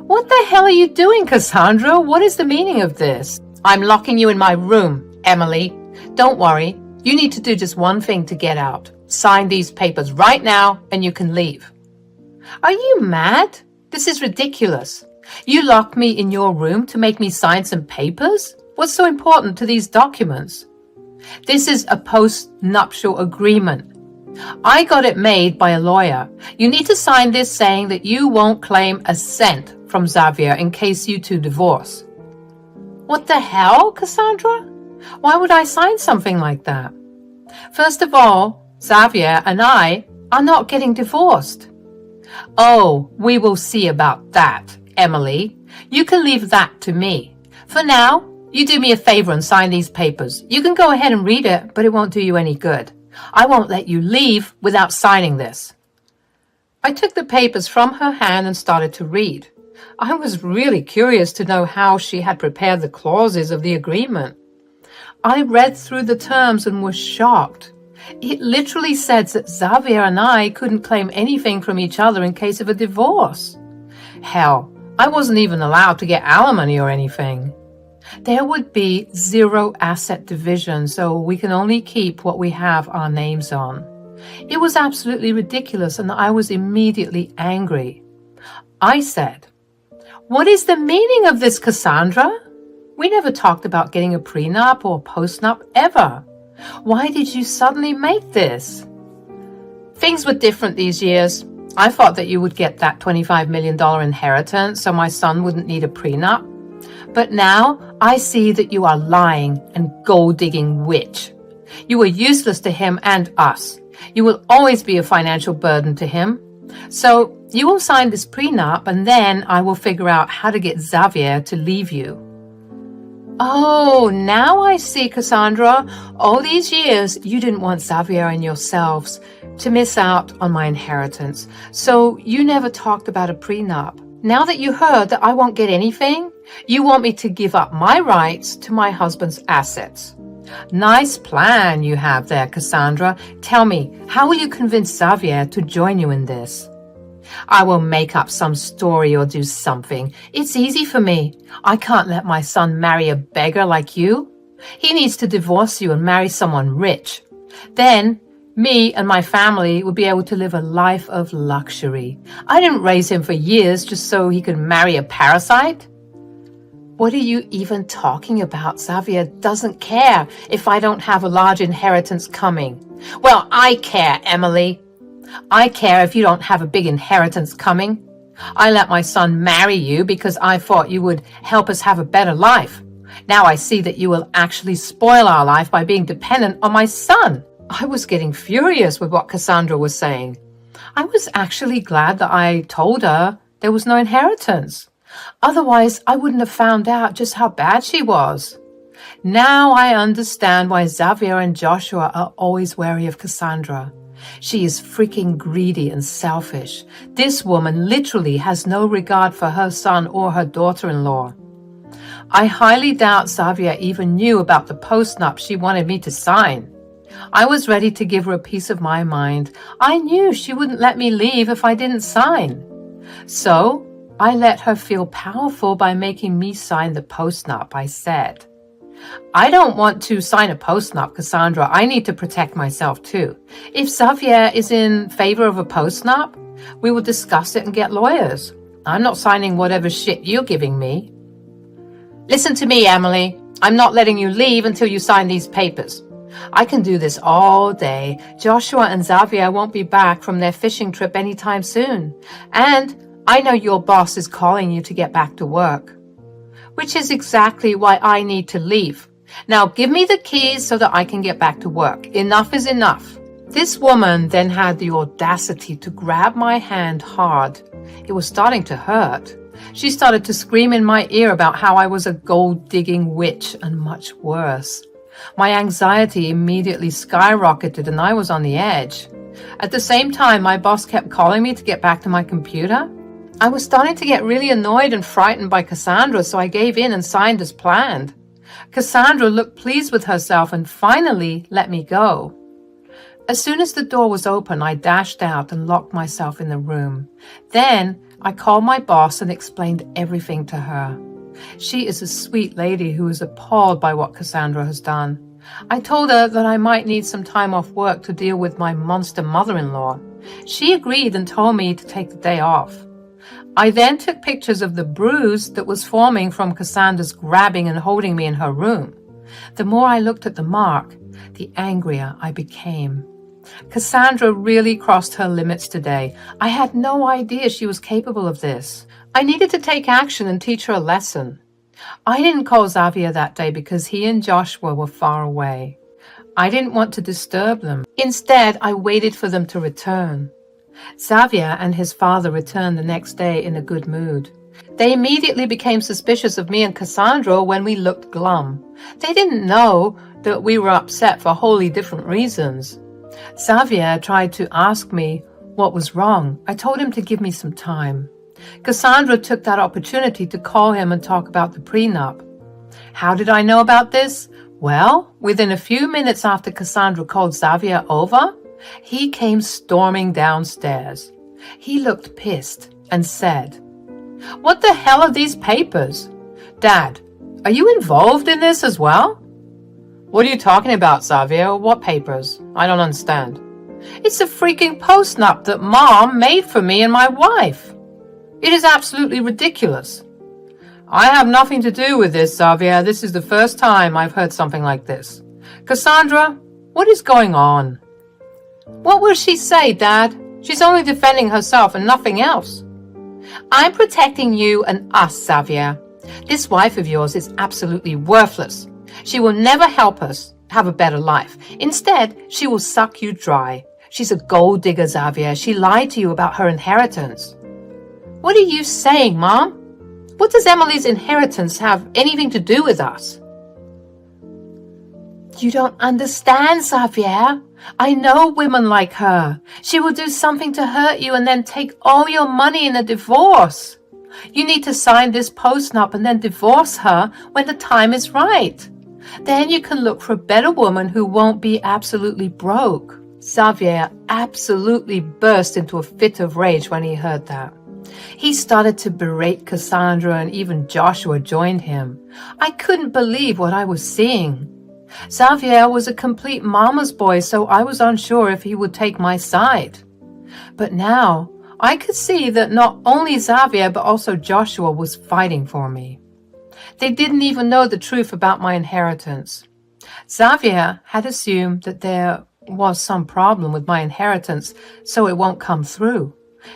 "What the hell are you doing, Cassandra? What is the meaning of this?" "I'm locking you in my room, Emily. Don't worry. You need to do just one thing to get out. Sign these papers right now and you can leave." "Are you mad? This is ridiculous. You locked me in your room to make me sign some papers? What's so important to these documents?" "This is a post-nuptial agreement. I got it made by a lawyer. You need to sign this saying that you won't claim a cent from Xavier in case you two divorce." "What the hell, Cassandra? Why would I sign something like that? First of all, Xavier and I are not getting divorced." "Oh, we will see about that, Emily. You can leave that to me. For now, you do me a favor and sign these papers. You can go ahead and read it, but it won't do you any good. I won't let you leave without signing this." I took the papers from her hand and started to read. I was really curious to know how she had prepared the clauses of the agreement. I read through the terms and was shocked. It literally said that Xavier and I couldn't claim anything from each other in case of a divorce. Hell, I wasn't even allowed to get alimony or anything. There would be 0 asset division, so we can only keep what we have our names on. It was absolutely ridiculous, and I was immediately angry. I said, "What is the meaning of this, Cassandra? We never talked about getting a prenup or postnup ever. Why did you suddenly make this?" "Things were different these years. I thought that you would get that $25 million inheritance so my son wouldn't need a prenup. But now I see that you are lying and gold-digging witch. You are useless to him and us. You will always be a financial burden to him. So you will sign this prenup and then I will figure out how to get Xavier to leave you." "Oh, now I see, Cassandra. All these years you didn't want Xavier and yourselves to miss out on my inheritance. So you never talked about a prenup. Now that you heard that I won't get anything, you want me to give up my rights to my husband's assets. Nice plan you have there, Cassandra. Tell me, how will you convince Xavier to join you in this?" "I will make up some story or do something. It's easy for me. I can't let my son marry a beggar like you. He needs to divorce you and marry someone rich. Then me and my family would be able to live a life of luxury. I didn't raise him for years just so he could marry a parasite." "What are you even talking about? Xavier doesn't care if I don't have a large inheritance coming. Well, I care, Emily. I care if you don't have a big inheritance coming. I let my son marry you because I thought you would help us have a better life. Now I see that you will actually spoil our life by being dependent on my son. I was getting furious with what Cassandra was saying. I was actually glad that I told her there was no inheritance. Otherwise, I wouldn't have found out just how bad she was. Now I understand why Xavier and Joshua are always wary of Cassandra. She is freaking greedy and selfish. This woman literally has no regard for her son or her daughter-in-law. I highly doubt Xavier even knew about the postnup she wanted me to sign. I was ready to give her a piece of my mind. I knew she wouldn't let me leave if I didn't sign. So I let her feel powerful by making me sign the postnup. I said, I don't want to sign a postnup, Cassandra. I need to protect myself too. If Xavier is in favor of a postnup, we will discuss it and get lawyers. I'm not signing whatever shit you're giving me. Listen to me, Emily. I'm not letting you leave until you sign these papers. I can do this all day. Joshua and Xavier won't be back from their fishing trip anytime soon. And I know your boss is calling you to get back to work. Which is exactly why I need to leave. Now give me the keys so that I can get back to work. Enough is enough. This woman then had the audacity to grab my hand hard. It was starting to hurt. She started to scream in my ear about how I was a gold-digging witch and much worse. My anxiety immediately skyrocketed and I was on the edge. At the same time, my boss kept calling me to get back to my computer. I was starting to get really annoyed and frightened by Cassandra, so I gave in and signed as planned. Cassandra looked pleased with herself and finally let me go. As soon as the door was open, I dashed out and locked myself in the room. Then I called my boss and explained everything to her. She is a sweet lady who is appalled by what Cassandra has done. I told her that I might need some time off work to deal with my monster mother-in-law. She agreed and told me to take the day off. I then took pictures of the bruise that was forming from Cassandra's grabbing and holding me in her room. The more I looked at the mark, the angrier I became. Cassandra really crossed her limits today. I had no idea she was capable of this. I needed to take action and teach her a lesson. I didn't call Xavier that day because he and Joshua were far away. I didn't want to disturb them. Instead, I waited for them to return. Xavier and his father returned the next day in a good mood. They immediately became suspicious of me and Cassandra when we looked glum. They didn't know that we were upset for wholly different reasons. Xavier tried to ask me what was wrong. I told him to give me some time. Cassandra took that opportunity to call him and talk about the prenup. How did I know about this? Well, within a few minutes after Cassandra called Xavier over, he came storming downstairs. He looked pissed and said, "What the hell are these papers? Dad, are you involved in this as well?" "What are you talking about, Xavier? What papers? I don't understand." "It's a freaking postnup that Mom made for me and my wife. It is absolutely ridiculous." "I have nothing to do with this, Xavier. This is the first time I've heard something like this. Cassandra, what is going on?" "What will she say, Dad? She's only defending herself and nothing else." "I'm protecting you and us, Xavier. This wife of yours is absolutely worthless. She will never help us have a better life. Instead, she will suck you dry. She's a gold digger, Xavier. She lied to you about her inheritance." "What are you saying, Mom? What does Emily's inheritance have anything to do with us?" "You don't understand, Xavier. I know women like her. She will do something to hurt you and then take all your money in a divorce. You need to sign this postnup and then divorce her when the time is right. Then you can look for a better woman who won't be absolutely broke." Xavier absolutely burst into a fit of rage when he heard that. He started to berate Cassandra and even Joshua joined him. I couldn't believe what I was seeing. Xavier was a complete mama's boy, so I was unsure if he would take my side. But now I could see that not only Xavier but also Joshua was fighting for me. They didn't even know the truth about my inheritance. Xavier had assumed that there was some problem with my inheritance, so it won't come through.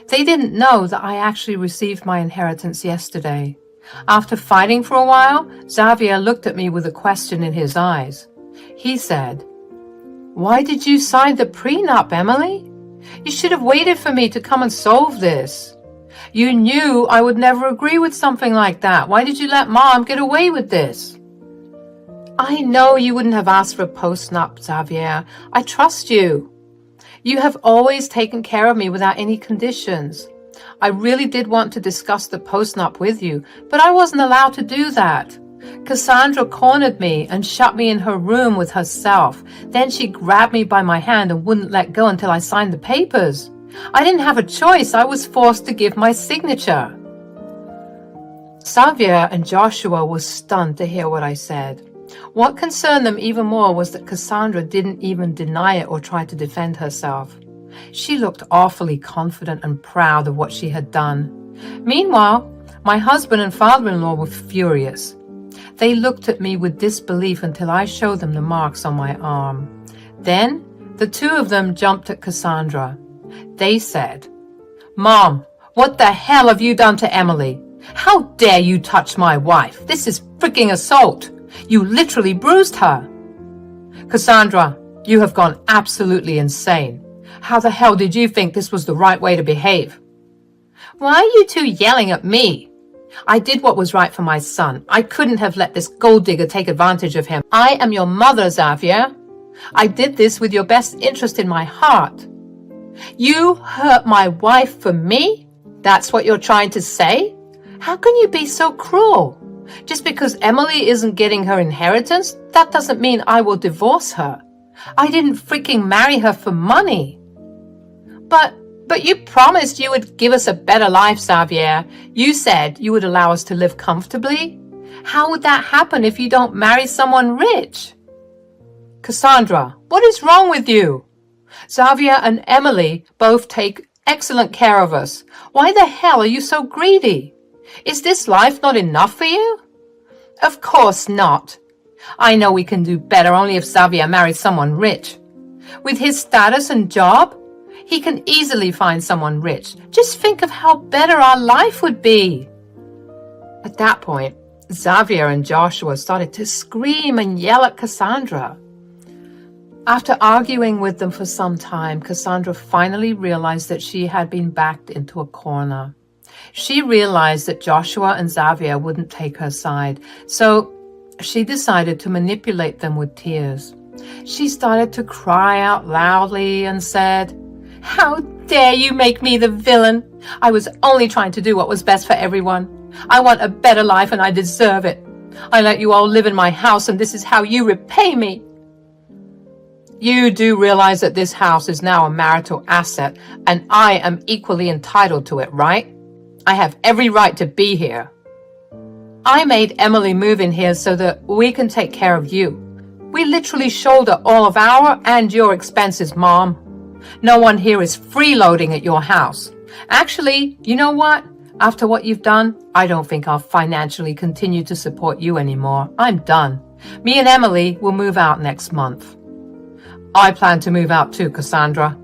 They didn't know that I actually received my inheritance yesterday. After fighting for a while, Xavier looked at me with a question in his eyes. He said, "Why did you sign the prenup, Emily? You should have waited for me to come and solve this. You knew I would never agree with something like that. Why did you let Mom get away with this?" "I know you wouldn't have asked for a postnup, Xavier. I trust you. You have always taken care of me without any conditions. I really did want to discuss the postnup with you, but I wasn't allowed to do that. Cassandra cornered me and shut me in her room with herself. Then she grabbed me by my hand and wouldn't let go until I signed the papers. I didn't have a choice. I was forced to give my signature." Xavier and Joshua were stunned to hear what I said. What concerned them even more was that Cassandra didn't even deny it or try to defend herself. She looked awfully confident and proud of what she had done. Meanwhile, my husband and father-in-law were furious. They looked at me with disbelief until I showed them the marks on my arm. Then, the two of them jumped at Cassandra. They said, "Mom, what the hell have you done to Emily? How dare you touch my wife? This is freaking assault. You literally bruised her." "Cassandra, you have gone absolutely insane. How the hell did you think this was the right way to behave?" "Why are you two yelling at me? I did what was right for my son. I couldn't have let this gold digger take advantage of him. I am your mother, Xavier. I did this with your best interest in my heart." "You hurt my wife for me? That's what you're trying to say? How can you be so cruel? Just because Emily isn't getting her inheritance, that doesn't mean I will divorce her. I didn't freaking marry her for money." But you promised you would give us a better life, Xavier. You said you would allow us to live comfortably. How would that happen if you don't marry someone rich?" "Cassandra, what is wrong with you? Xavier and Emily both take excellent care of us. Why the hell are you so greedy? Is this life not enough for you?" "Of course not. I know we can do better only if Xavier marries someone rich. With his status and job, he can easily find someone rich. Just think of how better our life would be." At that point, Xavier and Joshua started to scream and yell at Cassandra. After arguing with them for some time, Cassandra finally realized that she had been backed into a corner. She realized that Joshua and Xavier wouldn't take her side, so she decided to manipulate them with tears. She started to cry out loudly and said, "How dare you make me the villain? I was only trying to do what was best for everyone. I want a better life and I deserve it. I let you all live in my house and this is how you repay me." "You do realize that this house is now a marital asset and I am equally entitled to it, right? I have every right to be here. I made Emily move in here so that we can take care of you. We literally shoulder all of our and your expenses, Mom. No one here is freeloading at your house. Actually, you know what? After what you've done, I don't think I'll financially continue to support you anymore. I'm done. Me and Emily will move out next month." "I plan to move out too, Cassandra.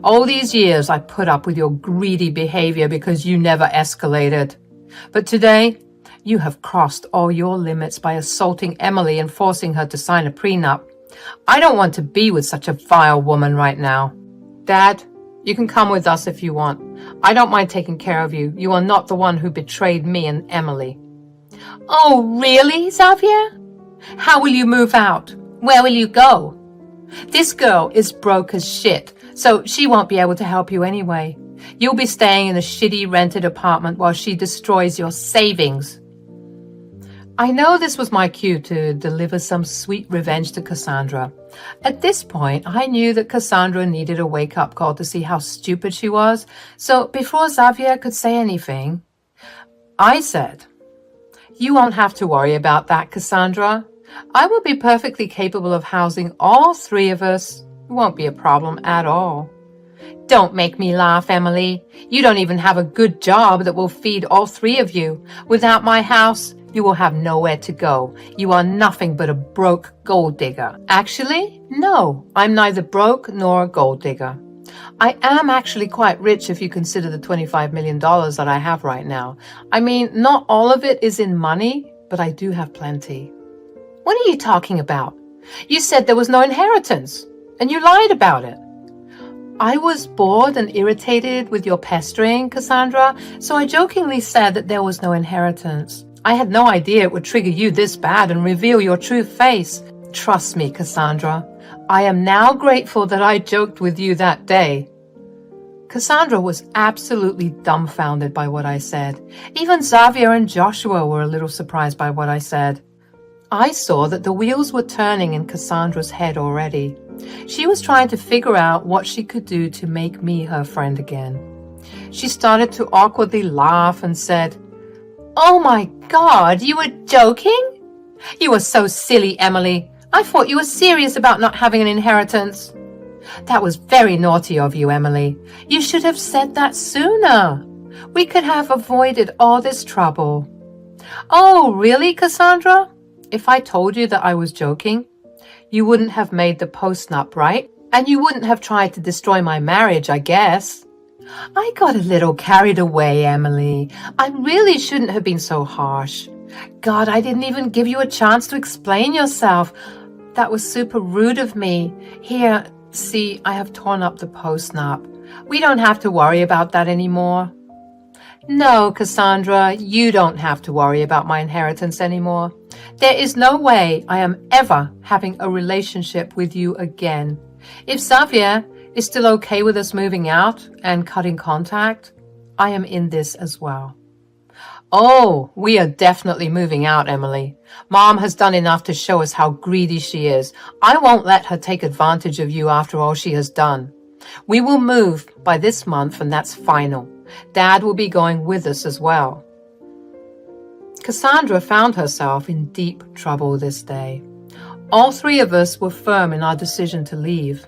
All these years I put up with your greedy behavior because you never escalated. But today, you have crossed all your limits by assaulting Emily and forcing her to sign a prenup. I don't want to be with such a vile woman right now. Dad, you can come with us if you want. I don't mind taking care of you. You are not the one who betrayed me and Emily." "Oh, really, Xavier? How will you move out? Where will you go? This girl is broke as shit, so she won't be able to help you anyway. You'll be staying in a shitty rented apartment while she destroys your savings." I know this was my cue to deliver some sweet revenge to Cassandra. At this point, I knew that Cassandra needed a wake-up call to see how stupid she was, so before Xavier could say anything, I said, "You won't have to worry about that, Cassandra. I will be perfectly capable of housing all three of us. It won't be a problem at all." "Don't make me laugh, Emily. You don't even have a good job that will feed all three of you. Without my house, You will have nowhere to go. You are nothing but a broke gold digger. Actually, no, I'm neither broke nor a gold digger. I am actually quite rich if you consider the $25 million that I have right now. I mean, not all of it is in money, but I do have plenty. What are you talking about? You said there was no inheritance, and you lied about it. I was bored and irritated with your pestering, Cassandra, so I jokingly said that there was no inheritance. I had no idea it would trigger you this bad and reveal your true face. Trust me, Cassandra. I am now grateful that I joked with you that day. Cassandra was absolutely dumbfounded by what I said. Even Xavier and Joshua were a little surprised by what I said. I saw that the wheels were turning in Cassandra's head already. She was trying to figure out what she could do to make me her friend again. She started to awkwardly laugh and said, "Oh my God, you were joking? You were so silly, Emily. I thought you were serious about not having an inheritance." "That was very naughty of you, Emily. You should have said that sooner. We could have avoided all this trouble." "Oh, really, Cassandra? If I told you that I was joking, you wouldn't have made the post-nup, right? And you wouldn't have tried to destroy my marriage, I guess." "I got a little carried away, Emily. I really shouldn't have been so harsh. God, I didn't even give you a chance to explain yourself. That was super rude of me. Here, see, I have torn up the post-nup. We don't have to worry about that anymore." "No, Cassandra, you don't have to worry about my inheritance anymore. There is no way I am ever having a relationship with you again. If Xavier is still okay with us moving out and cutting contact, I am in this as well." "Oh, we are definitely moving out, Emily. Mom has done enough to show us how greedy she is. I won't let her take advantage of you after all she has done. We will move by this month, and that's final. Dad will be going with us as well." Cassandra found herself in deep trouble this day. All three of us were firm in our decision to leave.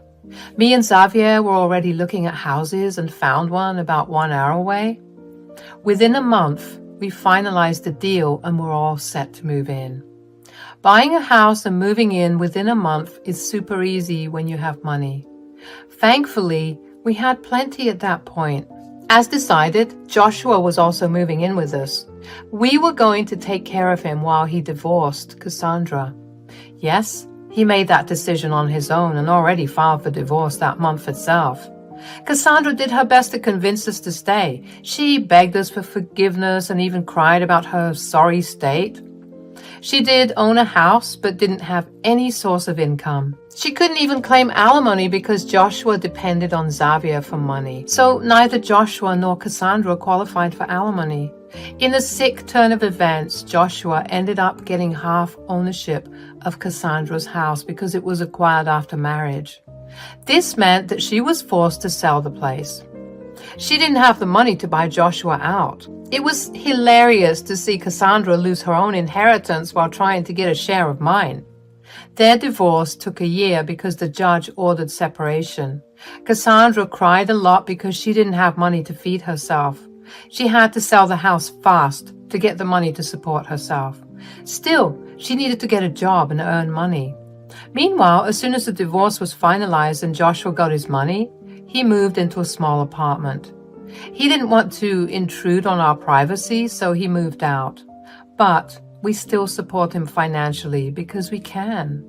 Me and Xavier were already looking at houses and found one about 1 hour away. Within a month, we finalized the deal and were all set to move in. Buying a house and moving in within a month is super easy when you have money. Thankfully, we had plenty at that point. As decided, Joshua was also moving in with us. We were going to take care of him while he divorced Cassandra. Yes, he made that decision on his own and already filed for divorce that month itself. Cassandra did her best to convince us to stay. She begged us for forgiveness and even cried about her sorry state. She did own a house but didn't have any source of income. She couldn't even claim alimony because Joshua depended on Xavier for money. So neither Joshua nor Cassandra qualified for alimony. In a sick turn of events, Joshua ended up getting half ownership of Cassandra's house because it was acquired after marriage. This meant that she was forced to sell the place. She didn't have the money to buy Joshua out. It was hilarious to see Cassandra lose her own inheritance while trying to get a share of mine. Their divorce took a year because the judge ordered separation. Cassandra cried a lot because she didn't have money to feed herself. She had to sell the house fast to get the money to support herself. Still, she needed to get a job and earn money. Meanwhile, as soon as the divorce was finalized and Joshua got his money, he moved into a small apartment. He didn't want to intrude on our privacy, so he moved out. But we still support him financially because we can.